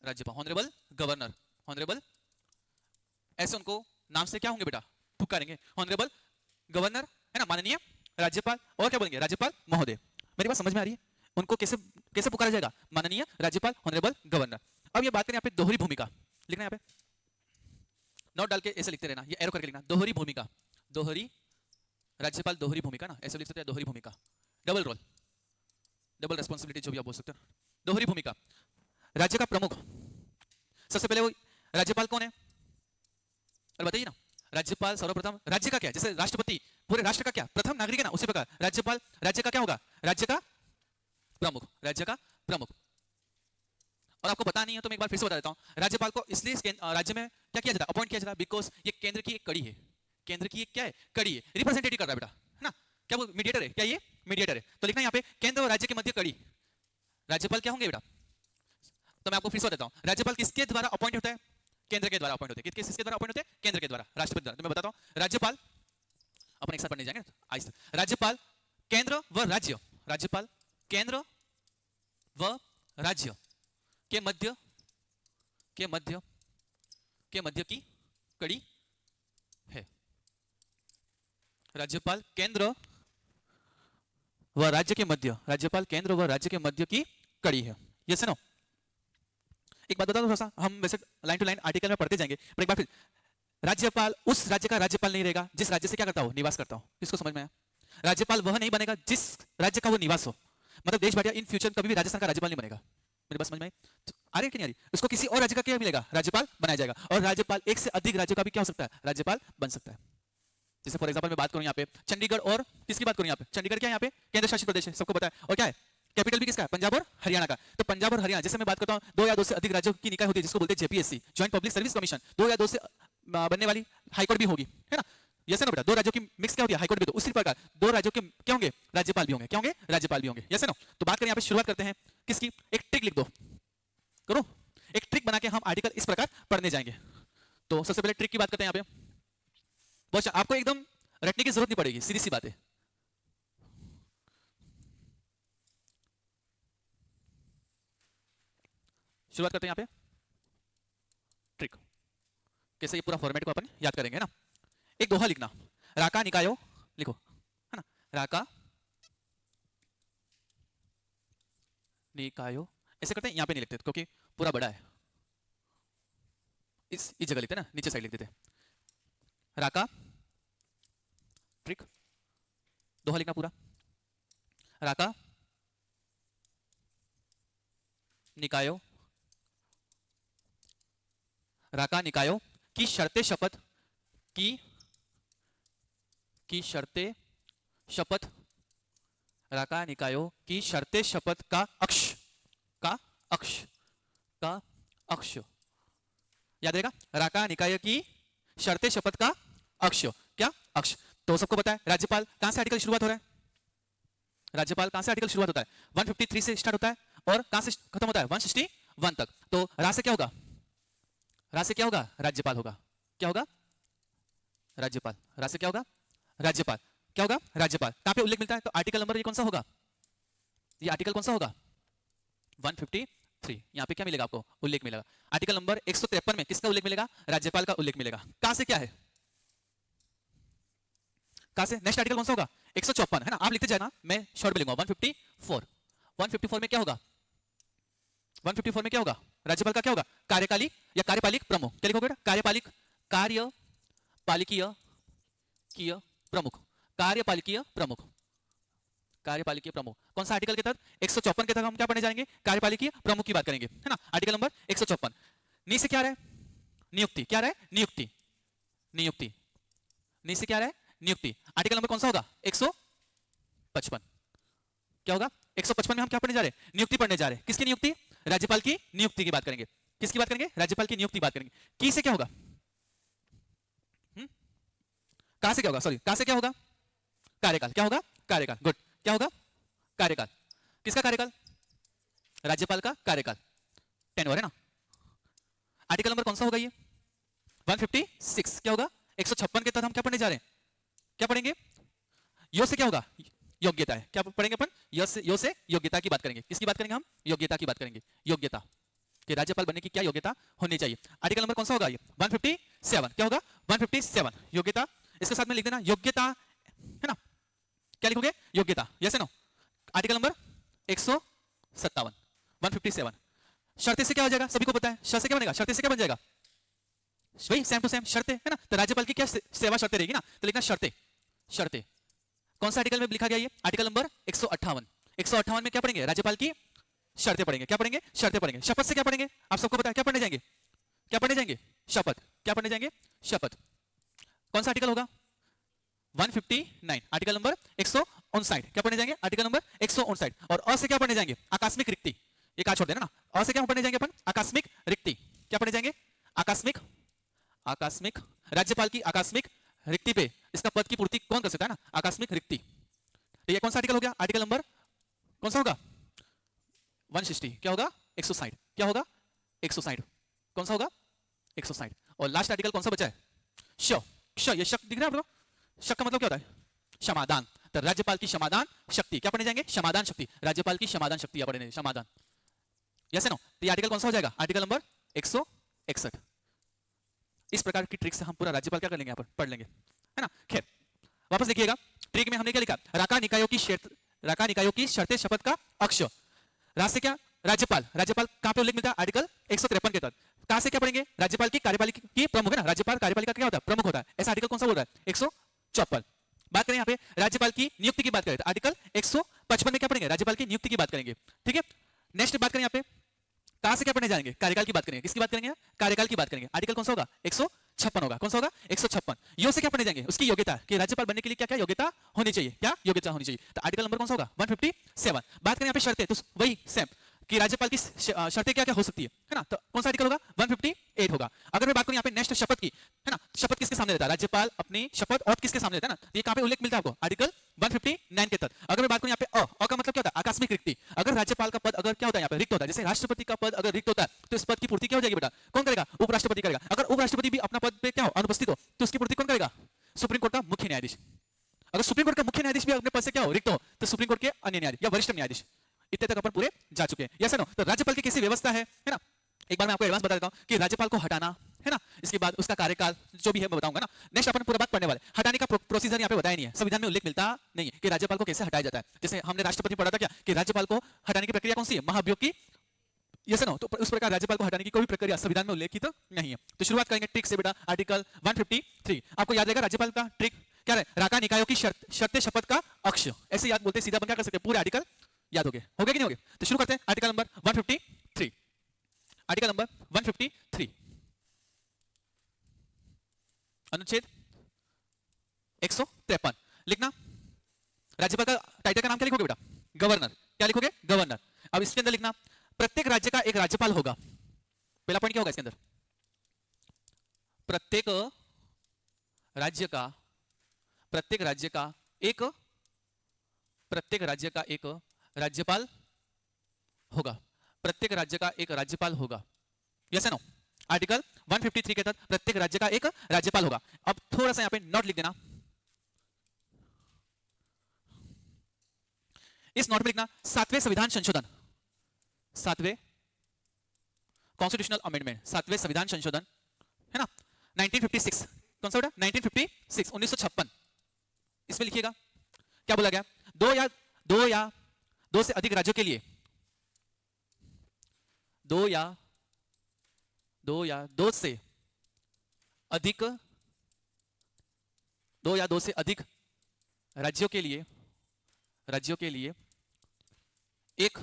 [SPEAKER 1] राज्यपाल, ऑनरेबल गवर्नर, ऑनरेबल, ऐसे उनको नाम से क्या होंगे बेटा? पुकारेंगे। ऑनरेबल गवर्नर, है ना, माननीय राज्यपाल, और क्या बोलेंगे? राज्यपाल महोदय। मेरी बात समझ में आ रही है? उनको कैसे कैसे पुकारा जाएगा? माननीय राज्यपाल, ऑनरेबल गवर्नर। अब ये बात करें यहाँ पे दोहरी भूमिका, लिखना यहाँ पे, नोट डाल के ऐसे लिखते रहना, ये एरो करके लिखना। दोहरी भूमिका, दोहरी, राज्यपाल दोहरी भूमिका ना, ऐसे लिख सकते हैं, दोहरी भूमिका, डबल रोल, डबल रेस्पॉन्सिबिलिटी, जो भी आप बोल सकते हैं। दोहरी भूमिका, राज्य का प्रमुख। सबसे पहले वो राज्यपाल कौन है? और बताइए ना। राज्यपाल सर्वप्रथम राज्य का क्या है? जैसे राष्ट्रपति पूरे राष्ट्र का क्या? प्रथम नागरिक है ना, उसी प्रकार राज्यपाल राज्य का क्या होगा? राज्य का प्रमुख, राज्य का प्रमुख। और आपको पता नहीं है तो मैं एक बार फिर से बता देता हूं। राज्यपाल को इसलिए राज्य में क्या किया जाता है? अपॉइंट किया जाता है, बिकॉज ये केंद्र की एक कड़ी है। केंद्र की एक क्या है? कड़ी है, रिप्रेजेंटेटिव कर रहा है बेटा, है ना? क्या वो मीडिएटर है? क्या ये मीडिएटर है? तो लिखना यहाँ पे केंद्र और राज्य के मध्य कड़ी। राज्यपाल क्या होंगे बेटा? तो मैं आपको फिर से बताता हूं। राज्यपाल किसके द्वारा अपॉइंट होता है? केंद्र के द्वारा अपॉइंट होते हैं। किसके द्वारा अपॉइंट होते हैं? केंद्र के द्वारा, राष्ट्रपति द्वारा। तो मैं बताता हूं, राज्यपाल, अपन एक साथ पढ़ने जाएंगे आइए। राज्यपाल केंद्र व राज्य, राज्यपाल केंद्र व राज्य के मध्य, के मध्य, के मध्य की कड़ी है। राज्यपाल केंद्र व राज्य के मध्य, राज्यपाल केंद्र व राज्य के मध्य की कड़ी है। Yes no? एक बात बता दो, थोड़ा सा हम वैसे लाइन टू लाइन आर्टिकल में पढ़ते जाएंगे, पर एक बार फिर, राज्यपाल उस राज्य का राज्यपाल नहीं रहेगा जिस राज्य से क्या करता हो? निवास करता हो। इसको समझ में आया? राज्यपाल वह नहीं बनेगा जिस राज्य का वो निवास हो। मतलब देश भाटिया इन फ्यूचर कभी भी राजस्थान का राज्यपाल नहीं बनेगा। मेरी बात समझ में आई? आ रही है कि नहीं आ रही? उसको किसी और राज्य का क्या मिलेगा? राज्यपाल बनाया जाएगा। और राज्यपाल एक से अधिक राज्यों का भी क्या हो सकता है? राज्यपाल बन सकता है। जैसे फॉर एग्जांपल मैं बात करूं यहाँ पे चंडीगढ़, और किसकी बात करूं यहाँ पे? चंडीगढ़ क्या है? यहाँ पे केंद्र शासित प्रदेश है, सबको पता है। और क्या है? कैपिटल भी किसका है? पंजाब और हरियाणा का। तो पंजाब और हरियाणा, जैसे मैं बात करता हूं, 2 या 2 से अधिक राज्यों की निकाय होती है, जिसको बोलते हैं JPSC, joint public service commission. 2 या 2 से बनने वाली हाईकोर्ट भी होगी, है ना? यस ना बेटा? 2 राज्यों की मिक्स क्या होती है? हाईकोर्ट भी। तो उसी प्रकार 2 राज्यों के क्या होंगे? राज्यपाल भी होंगे। क्या होंगे? राज्यपाल भी होंगे। यस ना? तो बात करें यहाँ पे, शुरुआत करते हैं किसकी? एक ट्रिक लिख दो, करो एक ट्रिक बना के हम आर्टिकल इस प्रकार पढ़ने जाएंगे। तो सबसे पहले ट्रिक की बात करते हैं यहाँ पे। बहुत आपको एकदम रटने की जरूरत नहीं पड़ेगी, सीधी सी बात है। शुरुआत करते हैं यहाँ पे ट्रिक, कैसे ये पूरा फॉर्मेट को अपन याद करेंगे ना। एक दोहा लिखना, राका निकायो, लिखो, है ना? राका निकायो, ऐसे करते हैं, यहाँ पे नहीं लिखते क्योंकि पूरा बड़ा है, इस जगह लिखते हैं ना, नीचे साइड लिख देते हैं। राका ट्रिक दोहा लिखना पूरा। राका निकायो, राका निकायो की शर्ते शपथ, की शर्ते शपथ, राका निकायो की शर्ते शपथ का अक्ष, का अक्ष, का अक्ष, याद रहेगा। राका निकाय की शर्ते शपथ का अक्ष, क्या अक्ष। तो सबको पता है राज्यपाल कहां से आर्टिकल शुरुआत हो रहा है, राज्यपाल कहां से आर्टिकल शुरुआत होता है, 153 से स्टार्ट होता है और कहां से खत्म होता है, 161 तक। तो रा से क्या होगा, रा से क्या होगा, राज्यपाल होगा। क्या होगा, राज्यपाल। रा से क्या होगा, राज्यपाल। क्या होगा, राज्यपाल। कहां पे उल्लेख मिलता है, तो आर्टिकल नंबर ये कौन सा होगा, ये आर्टिकल कौन सा होगा, 153। यहां पे क्या मिलेगा आपको, उल्लेख मिलेगा। आर्टिकल नंबर 153 में किसका उल्लेख मिलेगा, राज्यपाल का उल्लेख मिलेगा। कहां से क्या है, कहां से, नेक्स्ट आर्टिकल कौन सा होगा, 154 है ना, आप लिखते जाना, मैं शॉर्ट में लिखूंगा। 154, 154 में क्या होगा, 154 में क्या होगा, राज्यपाल का क्या होगा, कार्यकाली या कार्यपालिक प्रमुख। क्या लिखोगे, कार्यपालिक, कार्यपालिकीय कीय प्रमुख, कार्यपालिकीय प्रमुख, कार्यपालिकीय प्रमुख। कौन सा आर्टिकल के तहत, 154 के तहत हम क्या पढ़ने जाएंगे, कार्यपालिकीय प्रमुख की बात करेंगे, है ना। Article number 154। नी से क्या रहा है, नियुक्ति। क्या रहा है, नियुक्ति, नियुक्ति। नी से क्या रहा है, नियुक्ति। आर्टिकल नंबर कौन सा होगा, 155। क्या होगा, 155 में हम क्या पढ़ने जा रहे हैं, नियुक्ति पढ़ने जा रहे हैं। किसकी नियुक्ति, राज्यपाल की नियुक्ति की बात करेंगे। किसकी बात करेंगे, राज्यपाल की नियुक्ति की बात करेंगे। की से क्या होगा, कहां से क्या होगा, सॉरी, कहां से क्या होगा, कार्यकाल। क्या होगा, कार्यकाल, गुड। क्या होगा, कार्यकाल। किसका कार्यकाल, राज्यपाल का कार्यकाल, टेन्योर है ना। आर्टिकल नंबर कौन सा होगा ये, 156। क्या होगा, 156 के तहत हम क्या पढ़ने जा रहे हैं, क्या पढ़ेंगे, यो से क्या होगा, योग्यता है। क्या पढ़ेंगे अपन, यो से योग्यता की बात करेंगे। किसकी बात करेंगे हम, योग्यता की बात करेंगे। योग्यता कि राज्यपाल बनने की क्या योग्यता होनी चाहिए। आर्टिकल नंबर कौन सा होगा ये, 157। क्या होगा, 157 योग्यता। इसके साथ में लिख देना योग्यता, है ना। क्या लिखोगे, योग्यता, यस है नो। Article number 157, 157। शर्ते से क्या हो जाएगा, सभी को पता है, शर्त से क्या बनेगा, शर्ते से क्या बन जाएगा, वही सेम टू सेम शर्ते, है ना। तो राज्यपाल की क्या सेवा शर्तें रहेगी ना, तो लिखना शर्तें, शर्तें। कौन सा आर्टिकल में लिखा गया ये, आर्टिकल नंबर 158। 158 में क्या पढ़ेंगे, राज्यपाल की शर्तें पढ़ेंगे। क्या पढ़ेंगे, शर्तें पढ़ेंगे। शपथ से क्या पढ़ेंगे, आप सबको पता है, क्या पढ़ने जाएंगे, क्या पढ़ने जाएंगे, शपथ। क्या पढ़ने जाएंगे, शपथ। कौन सा आर्टिकल होगा, 159, आर्टिकल नंबर 159। क्या पढ़ने जाएंगे, आर्टिकल नंबर 159। और अ से क्या पढ़ने जाएंगे, आकस्मिक रिक्ति। ये कहा छोड़ देना ना, अ से क्या पढ़ने जाएंगे अपन, आकस्मिक रिक्ति। क्या पढ़ने जाएंगे, आकस्मिक, आकस्मिक, राज्यपाल की आकस्मिक रिक्ति पे इसका पद की पूर्ति कौन कर सकता है ना, आकस्मिक रिक्ति। तो ये कौन सा आर्टिकल हो गया, आर्टिकल नंबर कौन सा होगा, 160। क्या होगा, 160। क्या होगा, 160। कौन सा होगा, 160। और लास्ट आर्टिकल कौन सा बचा है, श। श, ये शक दिख रहा है आपको, शक का मतलब क्या होता है, क्षमादान। तो राज्यपाल की क्षमादान शक्ति। क्या पढ़ने जाएंगे, क्षमादान शक्ति। राज्यपाल की क्षमादान शक्ति या पढ़ने, क्षमादान, यस नो। तो ये आर्टिकल कौन सा हो जाएगा, आर्टिकल नंबर 161। इस प्रकार की ट्रिक से हम पूरा राज्यपाल क्या कर लेंगे, यहाँ पर पढ़ लेंगे, है ना। खैर वापस देखिएगा, ट्रिक में हमने क्या लिखा, राका निकायों की शर्त, राका निकायों की शर्तें शपथ का अक्ष। रा से क्या, राज्यपाल। राज्यपाल कहां पे उल्लेख मिलता है, आर्टिकल 153 के तहत। कहां से क्या पढ़ेंगे, राज्यपाल की कार्यपालिका की प्रमुख है ना, राज्यपाल कार्यपालिका क्या होता है, प्रमुख होता है। ऐसा आर्टिकल कौन सा बोल रहा है, 154। बात करें यहाँ पे राज्यपाल की नियुक्ति की बात करें तो आर्टिकल 155 में क्या पढ़ेंगे, राज्यपाल की नियुक्ति की बात करेंगे, ठीक है। नेक्स्ट बात करें यहाँ पे, कहां से क्या पढ़ने जाएंगे, कार्यकाल की बात करेंगे। किसकी बात करेंगे, कार्यकाल की बात करेंगे। आर्टिकल कौन सा होगा, 156 होगा। कौन सा होगा, 156। यो से क्या पढ़ने जाएंगे, उसकी योग्यता कि राज्यपाल बनने के लिए क्या क्या योग्यता होनी चाहिए, क्या योग्यता होनी चाहिए। तो आर्टिकल नंबर कौन सा होगा, 157। बात करें यहाँ पे शर्तें, तो वही सेम कि राज्यपाल की शर्तें क्या क्या हो सकती है ना। तो कौन सा आर्टिकल होगा, 158 होगा। अगर मैं बात करूं यहाँ पे नेक्स्ट शपथ की, है ना, शपथ किसके सामने देता है, राज्यपाल अपनी शपथ और किसके सामने देता है ना, ये कहां पे उल्लेख मिलता है आपको, आर्टिकल 159 के तहत। अगर मैं बात करूं यहाँ पे अ का मतलब क्या होता है, आकस्मिक रिक्ति। अगर राज्यपाल का पद अगर क्या होता है यहाँ पे रिक्त होता है, जैसे राष्ट्रपति का पद अगर रिक्त होता है तो इस पद की पूर्ति क्या हो जाएगी बेटा, कौन करेगा, उपराष्ट्रपति करेगा। अगर उपराष्ट्रपति भी अपना पद पे क्या हो, अनुपस्थित हो, तो उसकी पूर्ति कौन करेगा, सुप्रीम कोर्ट का मुख्य न्यायाधीश। अगर सुप्रीम कोर्ट का मुख्य न्यायाधीश भी अपने पद से क्या हो, रिक्त हो, तो सुप्रीम कोर्ट के अन्य न्यायाधीश या वरिष्ठ न्यायाधीश, इतने तक अपन पूरे जा चुके हैं, यस नो। तो राज्यपाल की कैसी व्यवस्था है ना, एक बार मैं आपको एडवांस बता देता हूं कि राज्यपाल को हटाना, है ना, इसके बाद उसका कार्यकाल जो भी है मैं बताऊंगा ना। नेक्स्ट अपन पूरा बात पढ़ने वाले, हटाने का प्रोसीजर यहाँ पे बताया नहीं है, संविधान में उल्लेख मिलता नहीं है कि राज्यपाल को कैसे हटाया जाता है। जैसे हमने राष्ट्रपति पढ़ा था क्या कि राज्यपाल को हटाने की प्रक्रिया कौन सी है, महाभियोग की यस नो, तो उस प्रकार राज्यपाल को हटाने की कोई प्रक्रिया संविधान में उल्लेखित नहीं है। तो शुरुआत करेंगे ट्रिक से बेटा, आर्टिकल 153। आपको याद रहेगा राज्यपाल का ट्रिक क्या है? राका निकायों की शर्त शपथ का अक्ष, ऐसे याद बोलते सीधा बन क्या कर सकते हैं, पूरे आर्टिकल याद हो गए कि नहीं हो गए? तो शुरू करते हैं आर्टिकल नंबर 153। आर्टिकल नंबर 153, अनुच्छेद 153 लिखना। राज्यपाल का टाइटल का नाम क्या लिखोगे बेटा? गवर्नर। क्या लिखोगे? गवर्नर। अब इसके अंदर लिखना प्रत्येक राज्य का एक राज्यपाल होगा। पहला पॉइंट क्या होगा इसके अंदर? प्रत्येक राज्य का एक राज्यपाल होगा। प्रत्येक राज्य का एक राज्यपाल होगा। Yes no? आर्टिकल 153 के तहत प्रत्येक राज्य का एक राज्यपाल होगा। अब थोड़ा सा यहां पे नोट लिख देना। इस नोट में लिखना 7वें संविधान संशोधन, 7वें कॉन्स्टिट्यूशनल अमेंडमेंट, 7वें संविधान संशोधन है ना, 1956। कौन सा बेटा? 1956, 1956। इसमें लिखिएगा क्या बोला गया? दो या दो से अधिक राज्यों के लिए, दो या दो से अधिक राज्यों के लिए एक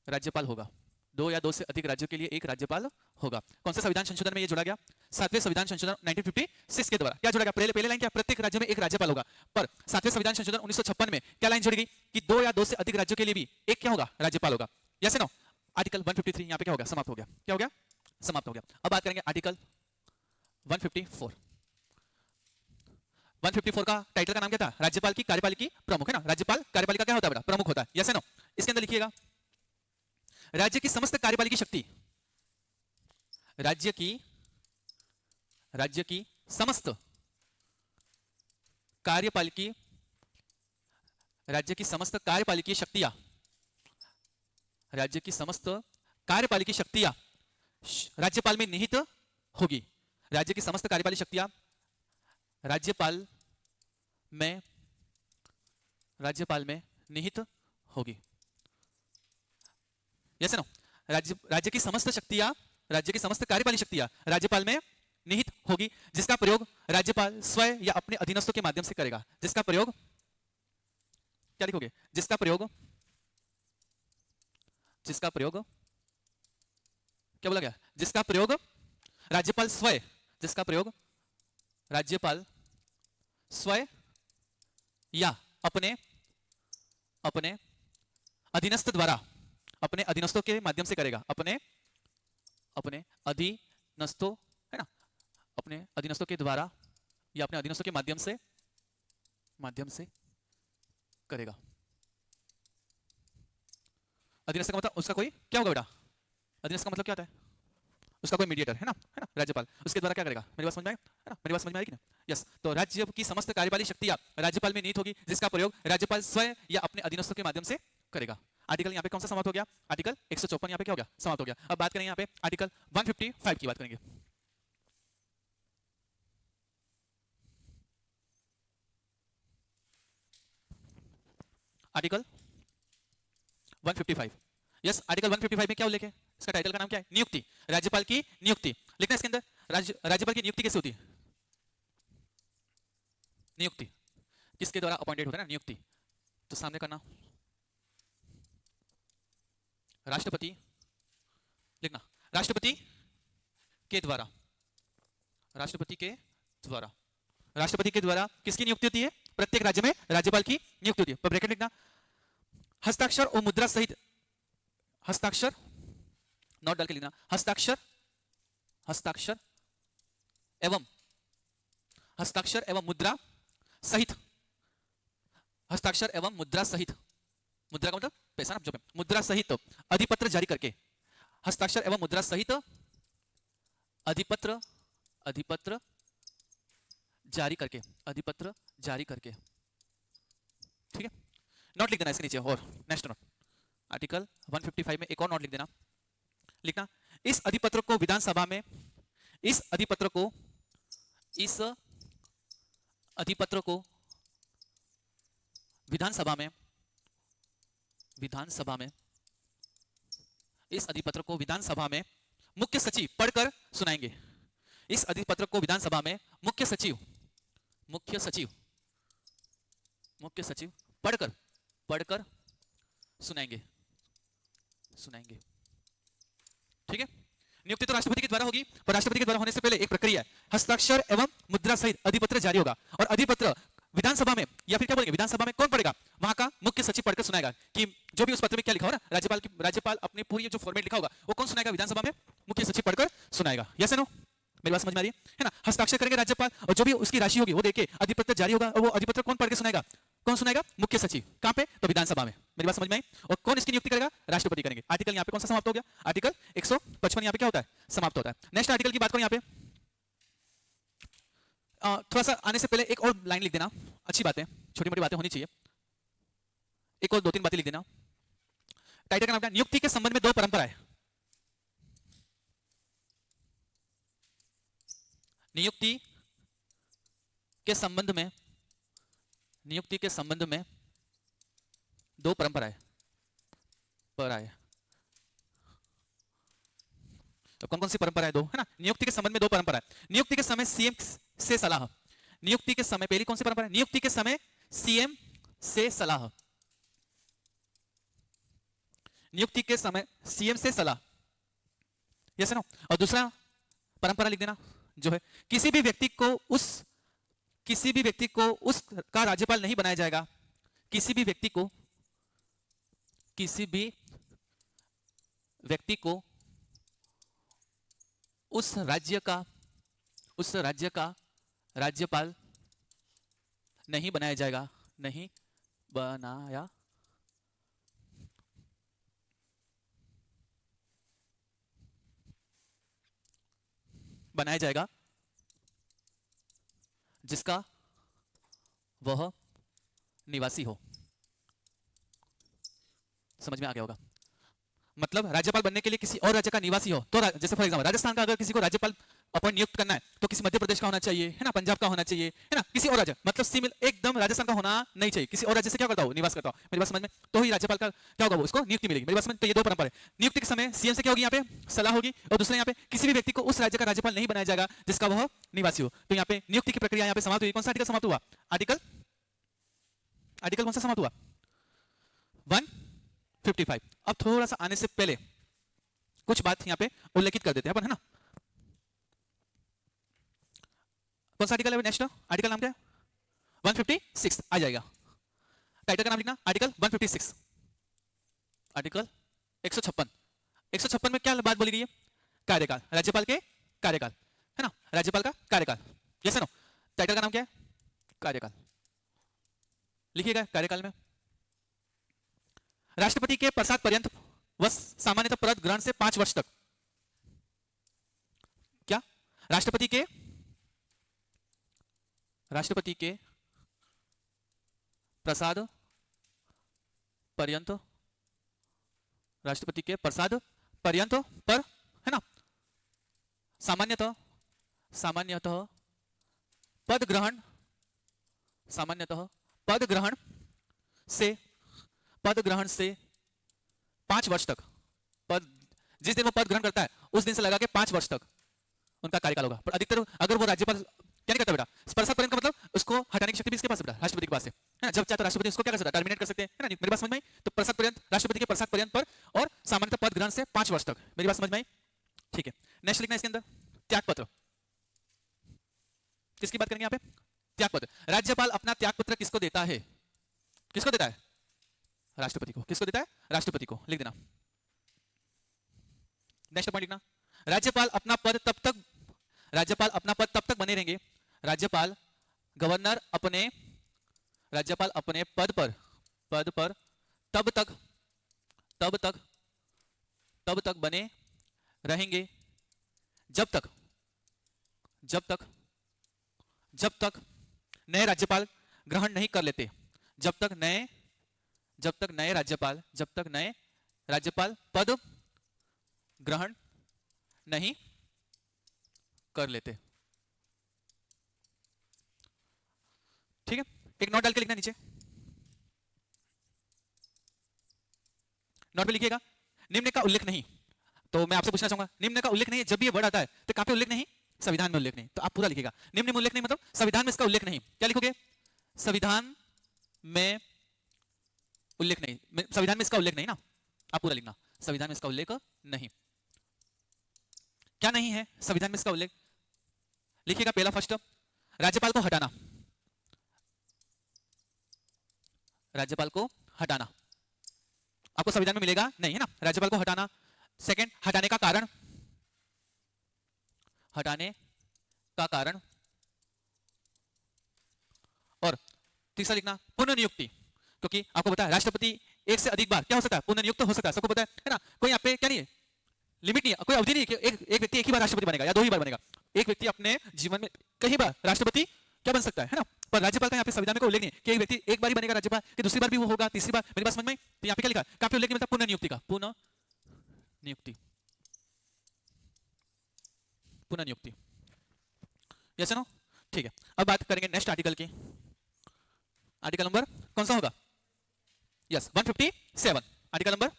[SPEAKER 1] राज्यपाल होगा। 2 या 2 से अधिक राज्यों के लिए एक राज्यपाल होगा। कौन से संविधान संशोधन में यह जोड़ा गया? 7वें संविधान संशोधन 1956 के द्वारा। क्या जोड़ा गया? पहले लाइन क्या? प्रत्येक राज्य में एक राज्यपाल होगा। पर 7वें संविधान संशोधन 1956 में क्या लाइन जोड़ी गई कि 2 या 2 से अधिक राज्यों के लिए भी एक क्या होगा? राज्यपाल होगा। Yes no? आर्टिकल 153 यहां पे क्या हो गया? समाप्त हो गया। क्या हो गया? समाप्त हो गया। अब बात करेंगे आर्टिकल 154। 154 का टाइटल का नाम क्या था? राज्यपाल की कार्यपालिकी प्रमुख, है ना? राज्यपाल कार्यपालिका क्या होता है बेटा? प्रमुख होता है। Yes no? इसके अंदर लिखिएगा राज्य की समस्त कार्यपालिकी शक्ति, राज्य की समस्त कार्यपालिकी, राज्य की समस्त कार्यपालिकी शक्तियां, राज्य की समस्त कार्यपालिकी शक्तियां राज्यपाल में निहित होगी। राज्य की समस्त कार्यपालिकी शक्तियां राज्यपाल में निहित होगी। Yes no? राज्य की समस्त शक्तियां, राज्य की समस्त कार्यपालिक शक्तियां राज्यपाल में निहित होगी, जिसका प्रयोग राज्यपाल स्वयं या अपने अधीनस्थों के माध्यम से करेगा। जिसका प्रयोग क्या लिखोगे? जिसका प्रयोग क्या बोला गया? जिसका प्रयोग राज्यपाल स्वयं या अपने अधीनस्थ द्वारा, अपने अधीनस्थों के माध्यम से करेगा। अपने अधीनस्थों, है ना? अपने अधीनस्थों के द्वारा या अपने अधीनस्थों के माध्यम से करेगा। अधीनस्थ का मतलब उसका कोई क्या होगा बेटा? अधीनस्थ का मतलब क्या होता है? उसका कोई मीडिएटर, है ना? राज्यपाल उसके द्वारा क्या करेगा? मेरी बात समझ में आई? है ना? मेरी बात समझ में आई कि नहीं? यस। तो राज्य की समस्त कार्यपालिक शक्तियां राज्यपाल में निहित होगी, जिसका प्रयोग राज्यपाल स्वयं या अपने अधीनस्थों के माध्यम से करेगा। आर्टिकल यहाँ पे कौन सा समाप्त हो गया? आर्टिकल 154 यहाँ पे क्या हो गया? समाप्त हो गया। अब बात करेंगे यहाँ पे आर्टिकल 155 की बात करेंगे। Article 155, yes. आर्टिकल 155 में क्या उल्लेख है? इसका टाइटल का नाम क्या है? नियुक्ति। राज्यपाल की नियुक्ति लिखना है इसके अंदर। राज्यपाल की नियुक्ति कैसे होती है? नियुक्ति किसके द्वारा अपॉइंटेड होता है ना? नियुक्ति। तो सामने करना राष्ट्रपति, लिखना राष्ट्रपति के द्वारा। राष्ट्रपति के द्वारा किसकी नियुक्ति होती है? प्रत्येक राज्य में राज्यपाल की नियुक्ति होती है। पर ब्रैकेट लिखना हस्ताक्षर और मुद्रा सहित, हस्ताक्षर नोट डाल के लिखना हस्ताक्षर एवं मुद्रा सहित, हस्ताक्षर एवं मुद्रा सहित, मुद्रा का मतलब पैसा ना, जो मुद्रा सहित अधिपत्र जारी करके, हस्ताक्षर एवं मुद्रा सहित अधिपत्र जारी करके, ठीक है? नोट लिख देना इसके नीचे। और नेक्स्ट नोट आर्टिकल 155 में एक और नोट लिख देना। लिखना इस अधिपत्र को विधानसभा में, इस अधिपत्र को विधानसभा में इस अधिपत्र को विधानसभा में मुख्य सचिव पढ़कर सुनाएंगे। इस अधिपत्र को विधानसभा में मुख्य सचिव पढ़कर सुनाएंगे। ठीक है। नियुक्ति तो राष्ट्रपति के द्वारा होगी, पर राष्ट्रपति के द्वारा होने से पहले एक प्रक्रिया है, हस्ताक्षर एवं मुद्रा सहित अधिपत्र जारी होगा और अधिपत्र विधानसभा में, या फिर क्या बोलेंगे, विधानसभा में कौन पढ़ेगा, वहां का मुख्य सचिव पढ़कर सुनाएगा कि जो भी उस पत्र में क्या लिखा हो ना, राज्यपाल अपने पूरी जो फॉर्मेट लिखा होगा वो कौन सुनाएगा, विधानसभा में मुख्य सचिव पढ़कर सुनाएगा। यस नो, मेरी बात समझ में आ रही है ना। हस्ताक्षर करेंगे राज्यपाल और जो भी उसकी राशि होगी वो देके अधिपत्र जारी होगा और वो अधिपत्र कौन पढ़ के सुनाएगा, कौन सुनाएगा, मुख्य सचिव। कहां पे, तो विधानसभा में। मेरी बात समझ में आई। और कौन इसकी नियुक्ति करेगा, राष्ट्रपति करेंगे। आर्टिकल यहाँ पे कौन सा समाप्त हो गया, आर्टिकल 155 यहाँ पे क्या होता है, समाप्त होता है। नेक्स्ट आर्टिकल की बात करो यहाँ पे, थोड़ा सा आने से पहले एक और लाइन लिख देना, अच्छी बात है, छोटी मोटी बातें होनी चाहिए, एक और 2-3 बातें लिख देना। टाइटल का नाम क्या, नियुक्ति के संबंध में दो परंपराएं। नियुक्ति के संबंध में दो परंपराएं। तो कौन कौन सी परंपराएं, दो है ना। नियुक्ति के संबंध में दो परंपराएं। नियुक्ति के समय सीएम से सलाह। नियुक्ति के समय, पहली कौन सी परंपरा है, नियुक्ति के समय सीएम से सलाह। नियुक्ति के समय सीएम से सलाह, यस नो। और दूसरा परंपरा लिख देना जो है, किसी भी व्यक्ति को उस का राज्यपाल नहीं बनाया जाएगा। किसी भी व्यक्ति को उस राज्य का राज्यपाल नहीं बनाया जाएगा, नहीं बनाया जाएगा जिसका वह निवासी हो। समझ में आ गया होगा, मतलब राज्यपाल बनने के लिए किसी और राज्य का निवासी हो। तो जैसे फॉर एग्जांपल राजस्थान का अगर किसी को राज्यपाल अपॉइंट नियुक्त करना है तो किसी मध्य प्रदेश का होना चाहिए, है ना, पंजाब का होना चाहिए, है ना, किसी और राज्य, मतलब सिमिल एकदम राजस्थान का होना नहीं चाहिए, किसी और राज्य से क्या करता हो, निवास करता हो। मेरी बात समझ में, तो ही राज्यपाल का क्या होगा, वो उसको नियुक्ति मिलेगी। मेरी बात समझ। तो ये दो परंपरा है। नियुक्ति के समय सीएम से क्या होगी, यहाँ पे सलाह होगी, और दूसरे यहाँ पे किसी भी व्यक्ति को उस राज्य का राज्यपाल नहीं बनाया जाएगा जिसका वह निवासी हो। तो यहाँ पे नियुक्ति की प्रक्रिया यहाँ पे समाप्त हुई। कौन सा आर्टिकल समाप्त हुआ, आर्टिकल कौन सा समाप्त हुआ, 155। अब थोड़ा सा आने से पहले कुछ बात यहाँ पे उल्लेखित कर देते हैं अपन, है ना। कौन सा आर्टिकल है नेक्स्ट, आर्टिकल नाम क्या है, 156 आ जाएगा। टाइटल का नाम लिखना, आर्टिकल 156, आर्टिकल 156 में क्या बात बोली गई है, कार्यकाल, राज्यपाल के कार्यकाल, है ना, राज्यपाल का कार्यकाल। Yes no. टाइटल का नाम क्या है, कार्यकाल, लिखिएगा। कार्यकाल में राष्ट्रपति के प्रसाद पर्यंत व सामान्यतः पद ग्रहण से 5 वर्ष तक, क्या, राष्ट्रपति के प्रसाद पर्यंत, राष्ट्रपति के प्रसाद पर्यंत पर, है ना, सामान्यतः पद ग्रहण से 5 वर्ष तक, पद जिस दिन वो पद ग्रहण करता है उस दिन से लगा के 5 वर्ष तक उनका कार्यकाल होगा। पर अधिकतर अगर वो राज्यपाल क्या नहीं करता बेटा, प्रसाद पर्यंत का मतलब उसको हटाने की शक्ति भी इसके पास है बेटा, राष्ट्रपति के पास है ना। जब चाहे तो राष्ट्रपति उसको क्या कर सकता है, टर्मिनेट कर सकते हैं, है ना। मेरी बात समझ में आई। तो प्रसाद पर्यंत, राष्ट्रपति के प्रसाद पर्यंत पर और सामान्यतः पद ग्रहण से 5 वर्ष तक। मेरी बात समझ में आई, ठीक है। नेक्स्ट लिखना इसके अंदर, त्यागपत्र। किसकी बात करेंगे यहाँ पे, त्यागपत्र। राज्यपाल अपना त्यागपत्र किसको देता है, किसको देता है, राष्ट्रपति को। किसको देता है, राष्ट्रपति को, लिख देना। नेक्स्ट पॉइंट लिखना, राज्यपाल अपना पद तब तक बने रहेंगे, राज्यपाल अपने पद पर तब तक बने रहेंगे जब तक नए राज्यपाल ग्रहण नहीं कर लेते, जब तक नए राज्यपाल पद ग्रहण नहीं कर लेते। ठीक है, एक नोट डाल के लिखना नीचे, नोट पे लिखिएगा, निम्न का उल्लेख नहीं, तो मैं आपसे पूछना चाहूंगा, निम्न का उल्लेख नहीं है, जब भी ये वर्ड आता है तो कहां पे उल्लेख नहीं? संविधान में उल्लेख नहीं। तो आप पूरा लिखिएगा, निम्न में उल्लेख नहीं मतलब संविधान में इसका उल्लेख नहीं। क्या लिखोगे? संविधान में उल्लेख नहीं, संविधान में इसका उल्लेख नहीं ना, आप पूरा लिखना, संविधान में इसका उल्लेख नहीं। क्या नहीं है संविधान में इसका उल्लेख? लिखिएगा पहला फर्स्ट, राज्यपाल को हटाना, राज्यपाल को हटाना आपको संविधान में मिलेगा नहीं, है ना, राज्यपाल को हटाना। सेकंड, हटाने का कारण, हटाने का कारण। और तीसरा लिखना पुनर्नियुक्ति, क्योंकि आपको पता है राष्ट्रपति एक से अधिक बार क्या हो सकता है? पुनर्नियुक्त हो सकता है, सबको पता है ना। कोई यहाँ पे क्या नहीं है, लिमिट नहीं है, कोई अवधि नहीं है कि एक व्यक्ति एक ही बार राष्ट्रपति बनेगा या 2 ही बार बनेगा। एक व्यक्ति अपने जीवन में कई बार राष्ट्रपति क्या बन सकता है ना। पर राज्यपाल का यहाँ पे संविधान में कोई उल्लेख नहीं है कि एक व्यक्ति एक बार ही बनेगा राज्यपाल, कि दूसरी बार भी वो होगा, तीसरी बार। मेरी बात समझ में? तो यहाँ पे क्या लिखा? कहाँ पे उल्लेख नहीं? मतलब पुनर्नियुक्ति का, पुनर्नियुक्ति, पुनर्नियुक्ति। Yes no? ठीक है, अब बात करेंगे नेक्स्ट आर्टिकल की। आर्टिकल नंबर कौन सा होगा? Yes 157, article number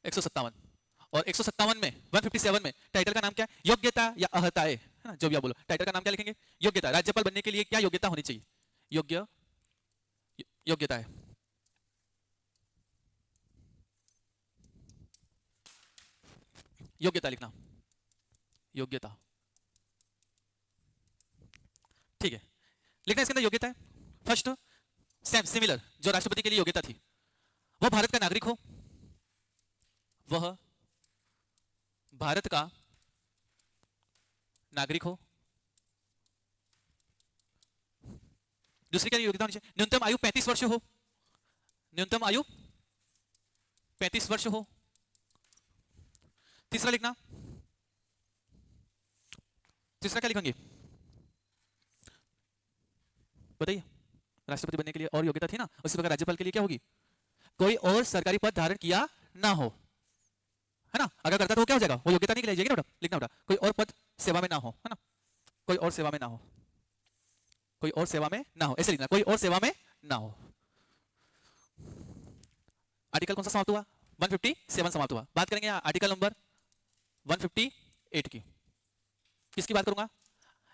[SPEAKER 1] 157। और 157 में 157 में टाइटल का नाम क्या है? योग्यता या अहर्ता है ना, जो भी आप बोलो। टाइटल का नाम क्या लिखेंगे? योग्यता। राज्यपाल बनने के लिए क्या योग्यता होनी चाहिए? योग्यता है। योग्यता लिखना, योग्यता, ठीक है, लिखना इसके अंदर योग्यता है। फर्स्ट, सेम सिमिलर, जो राष्ट्रपति के लिए योग्यता थी, वह भारत का नागरिक हो, वह भारत का नागरिक हो। दूसरी क्या योग्यता होनी चाहिए? न्यूनतम आयु 35 वर्ष हो, न्यूनतम आयु 35 वर्ष हो। तीसरा लिखना, तीसरा क्या लिखेंगे बताइए? राष्ट्रपति बनने के लिए और योग्यता थी ना, उसी प्रकार राज्यपाल के लिए क्या होगी? कोई और सरकारी पद धारण किया ना हो, है ना। अगर करता तो वो क्या हो जाएगा? वो योग्यता नहीं जाएगी ना बेटा, लिखना बेटा, कोई और पद सेवा में ना हो, है ना, कोई और सेवा में ना हो, कोई और सेवा में ना हो, ऐसे लिखना, कोई और सेवा में ना हो। आर्टिकल कौन सा समाप्त हुआ? 157 समाप्त हुआ। बात करेंगे आर्टिकल नंबर 158 की। किसकी बात करूंगा?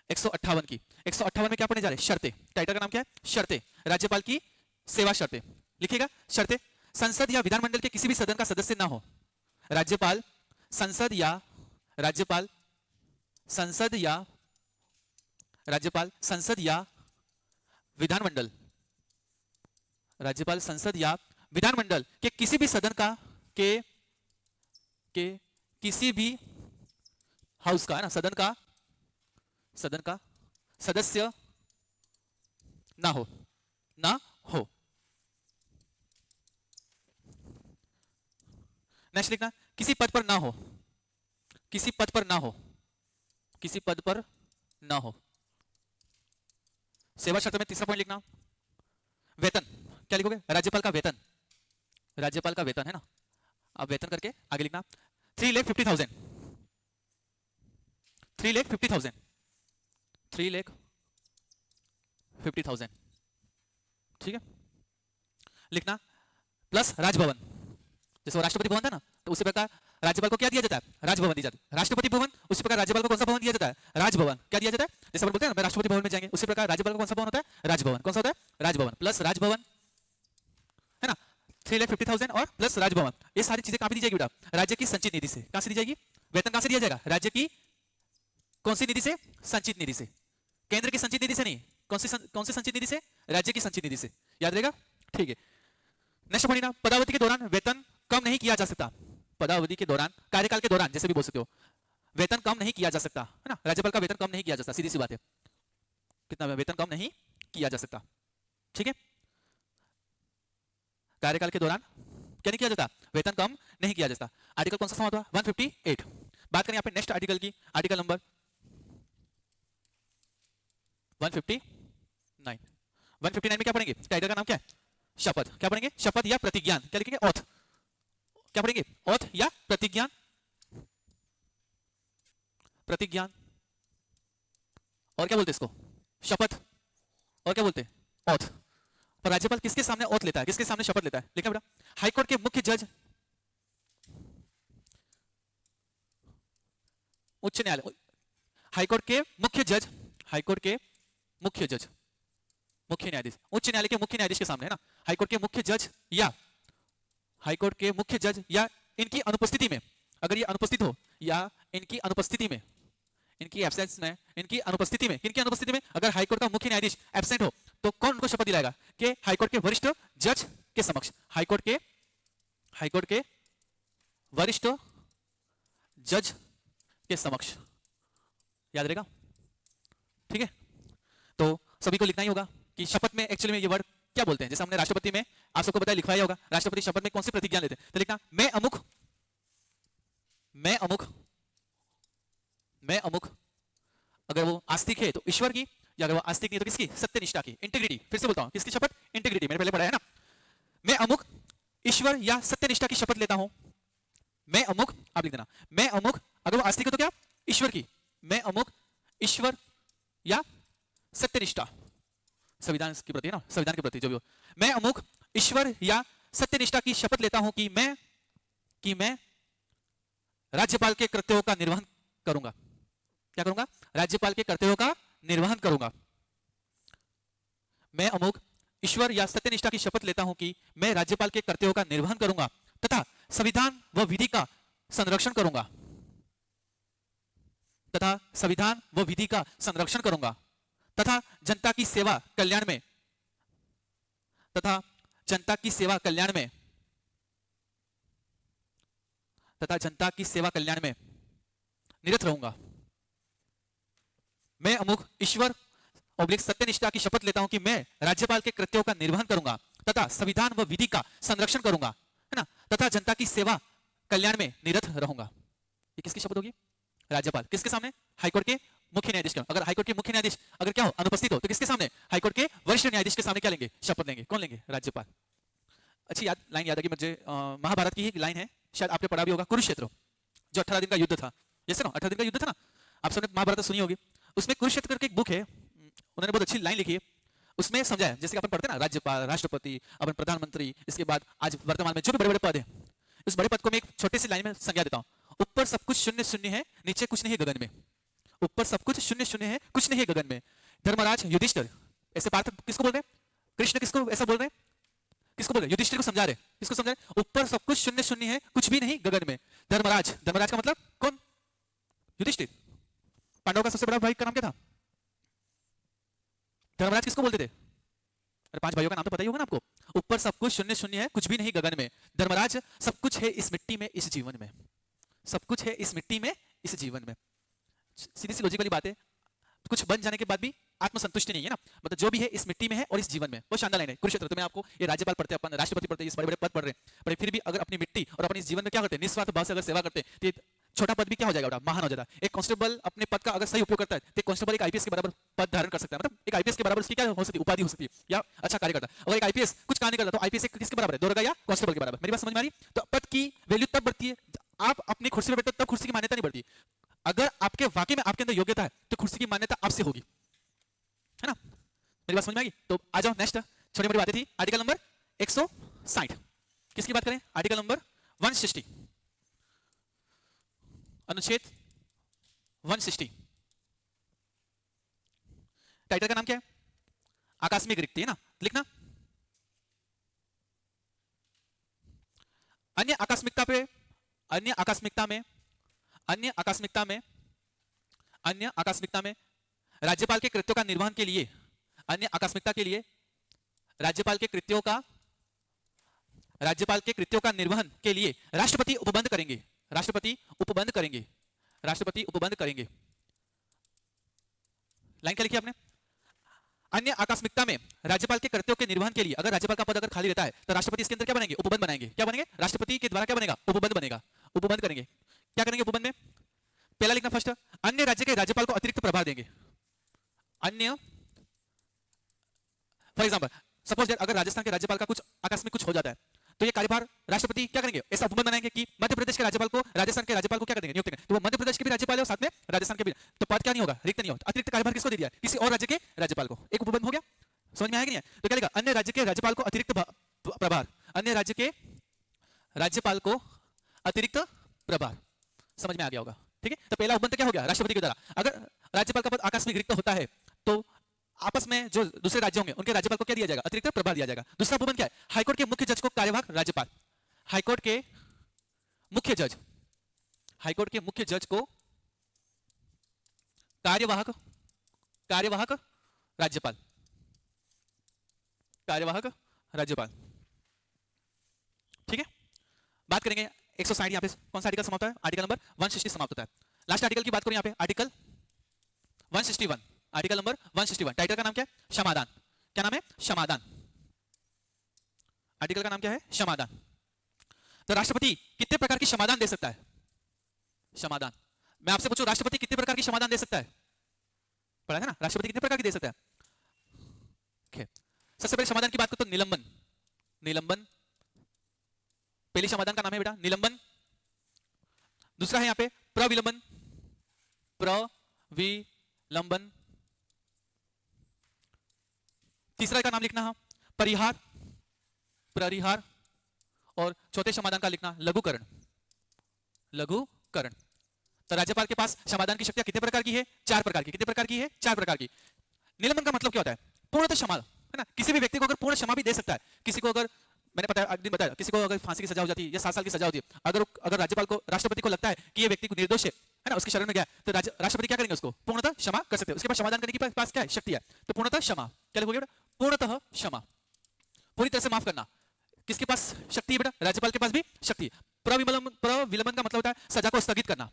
[SPEAKER 1] 158 की। 158 में क्या पढ़ने जा रहे हैं? शर्तें। टाइटल का नाम क्या है? शर्तें। राज्यपाल की सेवा शर्तें। लिखिएगा शर्तें, संसद या विधानमंडल के किसी भी सदन का सदस्य ना हो। राज्यपाल संसद या राज्यपाल संसद या राज्यपाल संसद या विधानमंडल, राज्यपाल संसद या विधानमंडल के किसी भी सदन का के किसी भी हाउस का, है ना, सदन का सदस्य ना हो, ना हो। नेक्स्ट लिखना, किसी पद पर ना हो, किसी पद पर ना हो, किसी पद पर ना हो। सेवा शर्त में तीसरा पॉइंट लिखना, वेतन। क्या लिखोगे? राज्यपाल का वेतन, राज्यपाल का वेतन, है ना, अब वेतन करके आगे लिखना 3,50,000, 3,50,000, 3,50,000, ठीक है। लिखना प्लस राजभवन, जैसे वो राष्ट्रपति भवन था ना, तो उसी प्रकार राज्यपाल को क्या दिया जाता है? राजभवन दिया जाता है। राष्ट्रपति भवन, उसी प्रकार राज्यपाल को कौन सा भवन दिया जाता है? राजभवन। क्या दिया जाता है? जैसे अपन बोलते हैं ना, राष्ट्रपति भवन में जाएंगे, उसी प्रकार राज्यपाल को कौन सा भवन होता है? राजभवन। कौन सा होता है? राजभवन प्लस राजभवन, है ना, 3,50,000 और प्लस राजभवन। ये सारी चीजें कहां दी जाएगी बेटा? राज्य की संचित निधि से। कहां से दी जाएगी? वेतन कहां से दिया जाएगा? राज्य की कौन सी निधि से? संचित निधि से। केंद्र की संचित निधि से नहीं, कौन सी संचित निधि से? राज्य की संचित निधि से। याद रहेगा? ठीक है। नेक्स्ट पढ़िए, पदावधि के दौरान वेतन कम नहीं किया जा सकता। पदावधि के दौरान, कार्यकाल के दौरान, जैसे भी बोल सकते हो, वेतन कम नहीं किया जा सकता, है ना। राज्यपाल का वेतन कम नहीं किया जा सकता, सीधी सी बात है। कितना वेतन कम नहीं किया जा सकता, ठीक है। कार्यकाल के दौरान क्या नहीं किया जाता? वेतन कम नहीं किया जाता। आर्टिकल कौन सा समाप्त हुआ? 158। बात करें यहाँ पे नेक्स्ट आर्टिकल की, आर्टिकल नंबर 159। 159 में क्या पढ़ेंगे? टाइटल का नाम क्या है? शपथ। क्या पढ़ेंगे? शपथ या प्रतिज्ञान। क्या लिखेंगे? ऑथ। क्या पढ़ेंगे? ऑथ या प्रतिज्ञान, प्रतिज्ञान। और क्या बोलते हैं इसको? शपथ। और क्या बोलते हैं? ऑथ। पर राज्यपाल किसके सामने ओथ लेता है, किसके सामने शपथ लेता है? लिखा बेटा, हाईकोर्ट के मुख्य जज, उच्च न्यायालय, हाईकोर्ट के मुख्य जज, हाईकोर्ट के मुख्य जज, मुख्य न्यायाधीश, उच्च न्यायालय के मुख्य न्यायाधीश के सामने है ना, हाईकोर्ट के मुख्य जज या हाईकोर्ट के मुख्य जज या इनकी अनुपस्थिति में, अगर ये अनुपस्थित हो या इनकी अनुपस्थिति में, इनकी एब्सेंस में, इनकी अनुपस्थिति में, किनकी अनुपस्थिति में, अगर हाईकोर्ट का मुख्य न्यायाधीश एब्सेंट हो तो कौन उनको शपथ दिलाएगा? कि हाईकोर्ट के वरिष्ठ जज के समक्ष, हाईकोर्ट के वरिष्ठ जज के समक्ष, याद रहेगा? ठीक है, तो सभी को लिखना ही होगा कि शपथ में एक्चुअली में ये वर्ड क्या बोलते हैं। जैसे हमने राष्ट्रपति में आप सबको बताया, लिखवाया होगा, राष्ट्रपति शपथ में कौन सी प्रतिज्ञा लेते हैं, तो लिखना मैं अमुक, मैं अमुक, मैं अमुक। अगर वो आस्तिक है तो ईश्वर की, या अगर वो आस्तिक नहीं है तो किसकी? सत्यनिष्ठा की, इंटीग्रिटी। फिर से बोलता हूं, किसकी शपथ? इंटीग्रिटी, मैंने पहले पढ़ाया है ना। मैं अमुक ईश्वर या सत्यनिष्ठा की शपथ लेता हूं, मैं अमुक, आप लिख देना मैं अमुक। अगर वो आस्तिक है तो क्या? ईश्वर की, मैं अमुक ईश्वर या सत्यनिष्ठा, संविधान के प्रति है ना, संविधान के प्रति जो भी हो, मैं अमुक ईश्वर या सत्यनिष्ठा की शपथ लेता हूं कि मैं राज्यपाल के कर्तव्यों का निर्वहन करूंगा। क्या करूंगा? राज्यपाल के कर्तव्यों का निर्वहन करूंगा। मैं अमुक ईश्वर या सत्यनिष्ठा की शपथ लेता हूं कि मैं राज्यपाल के कर्तव्यों का निर्वहन करूंगा तथा संविधान व विधि का संरक्षण करूंगा, तथा संविधान व विधि का संरक्षण करूंगा, तथा जनता की सेवा कल्याण में, तथा जनता की सेवा कल्याण में, तथा जनता की सेवा कल्याण में निरत रहूंगा। मैं अमुक ईश्वर ऑब्लिक सत्यनिष्ठा की शपथ लेता हूं कि मैं राज्यपाल के कृत्यों का निर्वहन करूंगा तथा संविधान व विधि का संरक्षण करूंगा, है ना, तथा जनता की सेवा कल्याण में निरत रहूंगा। ये किसकी शपथ होगी? राज्यपाल। किसके सामने? हाईकोर्ट के मुख्य न्यायाधीश के। अगर हाईकोर्ट के मुख्य न्यायाधीश अगर क्या हो? अनुपस्थित हो तो किसके सामने? हाईकोर्ट के वरिष्ठ न्यायाधीश के सामने क्या लेंगे? शपथ लेंगे। कौन लेंगे? राज्यपाल। अच्छी लाइन याद है कि मुझे महाभारत की ही लाइन है, शायद आपने पढ़ा भी होगा, कुरुक्षेत्र, जो 18 दिन का युद्ध था, जैसे ना 18 दिन का युद्ध था ना, आप सबने महाभारत सुनी होगी। उसमें कुरुक्षेत्र करके एक बुक है, उन्होंने बहुत अच्छी लाइन लिखी है, उसमें समझाया, जैसे अपन पढ़ते हैं ना, राज्यपाल, राष्ट्रपति, अपन प्रधानमंत्री, इसके बाद आज वर्तमान में जो भी बड़े बड़े पद हैं, उस बड़े पद को मैं एक छोटी सी लाइन में संज्ञा देता हूँ। ऊपर सब कुछ शून्य शून्य है, नीचे कुछ नहीं है गगन में। ऊपर सब कुछ शून्य शून्य है, कुछ नहीं है गगन में। धर्मराज युधिष्ठिर, ऐसे पार्थ किसको बोल रहे हैं? कृष्ण किसको ऐसा बोल रहे हैं? किसको बोल रहे हैं? युधिष्ठिर को समझा रहे। किसको समझा रहे? ऊपर सब कुछ शून्य शून्य है, कुछ भी नहीं गगन में। धर्मराज, धर्मराज का मतलब कौन? युधिष्ठिर। पांडवों का सबसे बड़ा भाई का नाम क्या था? धर्मराज किसको बोलते थे? अरे 5 भाइयों का नाम तो पता ही होगा ना आपको। ऊपर सब कुछ शून्य शून्य है, कुछ भी नहीं गगन में। धर्मराज, सब कुछ है इस मिट्टी में, इस जीवन में। सब कुछ है इस मिट्टी में, इस जीवन में। सीधी सी लॉजिकली बात है, कुछ बन जाने के बाद भी आत्मसंतुष्टि नहीं है ना, मतलब जो भी है इस मिट्टी में है और इस जीवन में। बहुत शानदार लाइन है कुरुक्षेत्र। तो मैं आपको ये राज्यपाल पढ़ते हैं, अपन राष्ट्रपति पढ़ते हैं, इस बड़े बड़े पद पढ़ रहे हैं, पर फिर भी अगर अपनी मिट्टी और अपने इस जीवन में क्या करते हैं, निस्वार्थ भाव से अगर सेवा करते हैं, तो छोटा पद भी क्या हो जाएगा बेटा? महान हो जाता है। एक कांस्टेबल अपने पद का अगर सही उपयोग करता है तो कांस्टेबल एक आईपीएस के बराबर पद धारण कर सकता है, मतलब एक आईपीएस के बराबर उसकी क्या हो सकती है? उपाधि हो सकती है, या अच्छा कार्य करता है। अगर एक आईपीएस कुछ कार्य नहीं करता तो आईपीएस किसके बराबर है? दरोगा या कांस्टेबल के बराबर। मेरी बात समझ में आ रही? तो पद की वैल्यू तब बढ़ती है, आप अपनी कुर्सी पर बैठते हो तब कुर्सी की मान्यता नहीं बढ़ती। अगर आपके वाकई में आपके अंदर योग्यता है तो कुर्सी की मान्यता आपसे होगी, है ना? मेरी बात समझ में आ गई? तो आ जाओ नेक्स्ट, छोटी मोटी बातें थी। आर्टिकल नंबर 160 किसकी बात करें? आर्टिकल नंबर 160, अनुच्छेद 160। टाइटल का नाम क्या है? आकस्मिक रिक्ति, है ना? लिखना अन्य आकस्मिकता पे, अन्य आकस्मिकता में, अन्य आकस्मिकता में, अन्य आकस्मिकता में राज्यपाल के कृत्यों का निर्वहन के लिए, अन्य आकस्मिकता के लिए राज्यपाल के कृत्यों का, राज्यपाल के कृत्यों का निर्वहन के लिए राष्ट्रपति उपबंध करेंगे, राष्ट्रपति उपबंध करेंगे, राष्ट्रपति उपबंध करेंगे। लाइन क्या लिखी आपने? अन्य आकस्मिकता में राज्यपाल के कर्तव्यों के निर्वहन के लिए, अगर राज्यपाल का पद अगर खाली रहता है तो राष्ट्रपति इसके अंदर क्या बनेंगे? उपबंध बनाएंगे। क्या बनेंगे? राष्ट्रपति के द्वारा क्या बनेगा? उपबंध बनेगा। उपबंध करेंगे। क्या करेंगे उपबंध में? पहला लिखना फर्स्ट, अन्य राज्य के राज्यपाल को अतिरिक्त प्रभार देंगे। अन्य, फॉर एग्जांपल सपोज अगर राजस्थान के राज्यपाल का कुछ आकस्मिक कुछ हो जाता है तो ये कार्यभार राष्ट्रपति क्या करेंगे? ऐसा उपबंध बनाएंगे कि मध्य प्रदेश के राज्यपाल को राजस्थान के राज्यपाल को क्या करेंगे? नियुक्त करेंगे। तो वो मध्य प्रदेश के भी राज्यपाल है और साथ में राजस्थान के भी, तो पद क्या नहीं होगा? रिक्त नहीं होगा। अतिरिक्त कार्यभार किसको दे दिया? किसी और राज्य के राज्यपाल को। एक उपबंध हो गया, समझ में आया कि नहीं? तो क्या लिखा? अन्य राज्य के राज्यपाल को अतिरिक्त प्रभार, अन्य राज्य के राज्यपाल को अतिरिक्त प्रभार। समझ में आ गया होगा, ठीक है? तो पहला उपबंध क्या हो गया? राष्ट्रपति के द्वारा। अगर राज्यपाल का पद आकस्मिक रिक्त होता है तो आपस में जो दूसरे राज्य होंगे उनके राज्यपाल को क्या दिया जाएगा? अतिरिक्त प्रभार दिया जाएगा। दूसरा उपबंध क्या है? हाईकोर्ट के मुख्य जज को कार्यवाहक राज्यपाल, हाईकोर्ट के मुख्य जज, हाईकोर्ट के मुख्य जज को कार्यवाहक राज्यपाल, कार्यवाहक राज्यपाल, ठीक है? बात करेंगे 160, यहां पे कौन सा आर्टिकल समाप्त है? आर्टिकल नंबर 160 समाप्त होता है। लास्ट आर्टिकल की बात करूं यहां पे, आर्टिकल 161, आर्टिकल नंबर 161। टाइटल का नाम क्या है? क्षमादान। क्या नाम है? क्षमादान। आर्टिकल का नाम क्या है? क्षमादान। तो राष्ट्रपति कितने प्रकार की क्षमादान दे सकता है? क्षमादान। मैं आपसे पूछूं, राष्ट्रपति कितने प्रकार की क्षमादान दे सकता है? पढ़ा है ना? राष्ट्रपति कितने प्रकार की दे सकता है? okay. सबसे पहले क्षमादान की बात करो तो निलंबन, निलंबन पहली क्षमादान का नाम है बेटा, निलंबन। दूसरा है यहां पे प्रविलंबन, प्रविलंबन। तीसरा का नाम लिखना है परिहार, परिहार। और चौथे क्षमादान का लिखना लघुकरण, लघुकरण। तो राज्यपाल के पास क्षमादान की शक्तियां कितने प्रकार की है? 4 प्रकार की। कितने प्रकार की है? 4 प्रकार की। निलंबन का मतलब क्या होता है? पूर्णतः क्षमा, है ना? किसी भी व्यक्ति को अगर पूर्ण क्षमा भी दे सकता है। किसी को अगर, मैंने बताया, किसी को अगर फांसी की सजा हो जाती है या 7 साल की सजा होती है, अगर राज्यपाल को, राष्ट्रपति को लगता है कि ये व्यक्ति को निर्दोष है ना, उसकी शरण में गया, तो राष्ट्रपति क्या करेंगे? उसको पूर्णतः क्षमा कर सकते हैं। उसके पास क्षमादान करने के पास क्या है? शक्ति है। तो पूर्णतः क्षमा क्या लिखोगे बेटा? पूर्णतः क्षमा, पूरी तरह से माफ करना। किसके पास शक्ति है बेटा? राज्यपाल के पास भी शक्ति है। प्रविलंबन का मतलब होता है सजा को स्थगित करना,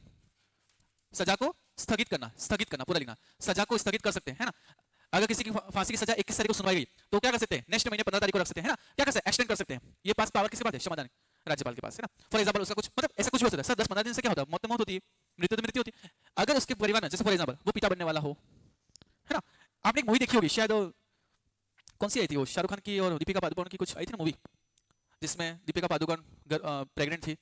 [SPEAKER 1] सजा को स्थगित करना, स्थगित करना पूरा लिखना, सजा को स्थगित कर सकते हैं, है ना? अगर किसी की फांसी की सजा 21 तारीख को सुनवाई गई तो क्या कर सकते हैं? नेक्स्ट महीने 15 तारीख को रख सकते हैं, है ना? क्या कर सकते हैं? एक्सटेंड कर सकते हैं। ये पास पावर किसके पास है? क्षमादान राज्यपाल के पास, है ना? फॉर एग्जांपल उसका कुछ मतलब ऐसा कुछ भी हो सकता है। सर 10-15 दिन से क्या होता है? मौत होती है, मृत्यु तो मृत्यु होती है। अगर उसके परिवार में, जैसे फॉर एग्जांपल वो पिता बनने वाला हो, है ना? आपने एक मूवी देखी होगी शायद, कौन सी आई थी वो? शाहरुख खान की और दीपिका पादुकोण की कुछ आई थी ना मूवी, जिसमें दीपिका पादुकोण प्रेग्नेंट थी,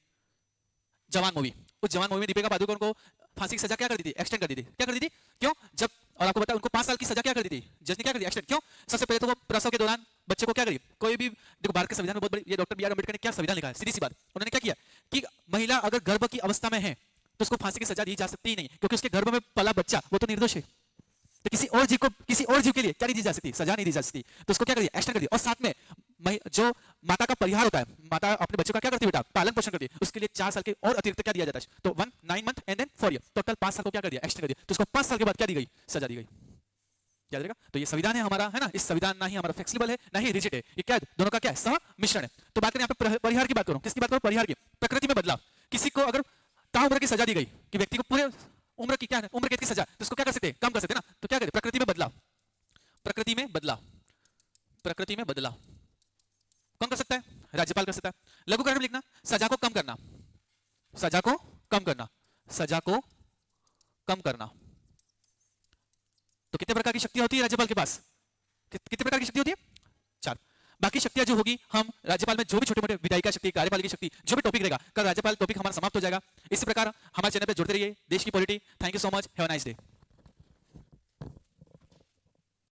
[SPEAKER 1] जवान मूवी। उस जवान मूवी में दीपिका पादुकोण को फांसी की सजा क्या कर दी थी? एक्सटेंड कर दी थी। क्या कर दी थी? क्यों? जब, और आपको पता है उनको 5 साल की सजा क्या कर दी थी? जज ने क्या कर दिया? एक्सटेंड। क्यों? सबसे पहले तो वो प्रसव के दौरान बच्चे को क्या करी? कोई भी, देखो भारत के संविधान में बहुत बड़ी, ये डॉक्टर बी आर अम्बेडकर ने क्या संविधान लिखा है? सीधी सी बात, उन्होंने क्या किया कि महिला अगर गर्भ की अवस्था में है तो उसको फांसी की सजा दी जा सकती ही नहीं, क्योंकि उसके गर्भ में पला बच्चा वो तो निर्दोष है। तो किसी और जीव को, किसी और जीव के लिए क्या नहीं दी जा सकती? सजा नहीं दी जा सकती। तो उसको क्या कर दिया? एक्सटेंड कर दिया। और साथ में जो माता का परिहार होता है, माता अपने बच्चों का क्या करती है बेटा? पालन पोषण करती है। उसके लिए 4 साल के और अतिरिक्त क्या दिया जाता है? तो 1 9 month and then 4 year, total 5 साल को क्या कर दिया? एक्सटेंड कर दिया। तो उसको 5 साल के बाद क्या दी गई? सजा दी गई। याद रहेगा? तो ये संविधान है हमारा, है ना? इस संविधान ना ही हमारा फ्लेक्सिबल है ना ही रिजिड है, ये क्या है? दोनों का क्या है? सहमिश्रण है। तो बात करें यहाँ पे परिहार की बात करूं, किसकी बात करूं? परिहार की। प्रकृति में बदलाव, किसी को अगर ताउम्र की सजा दी गई कि व्यक्ति को पूरे उम्र की, क्या है, उम्र कैद की सजा, तो इसको क्या कर सकते हैं? कम कर सकते हैं ना? तो क्या करें? प्रकृति में बदलाव, प्रकृति में बदलाव, प्रकृति में बदलाव कौन कर सकता है? राज्यपाल कर सकता है। लघुकरण में लिखना सजा को कम करना, सजा को कम करना, सजा को कम करना। तो कितने प्रकार की शक्तियां होती है राज्यपाल के पास? कितने प्रकार की शक्ति होती है? 4। बाकी शक्तियां जो होगी, हम राज्यपाल में जो भी छोटे मोटे विधायिका शक्ति, कार्यपालिका शक्ति, जो भी टॉपिक रहेगा, कल राज्यपाल टॉपिक हमारा समाप्त हो जाएगा। इसी प्रकार हमारे चैनल पे जुड़ते रहिए। देश की polity. Thank you so much, have a nice day.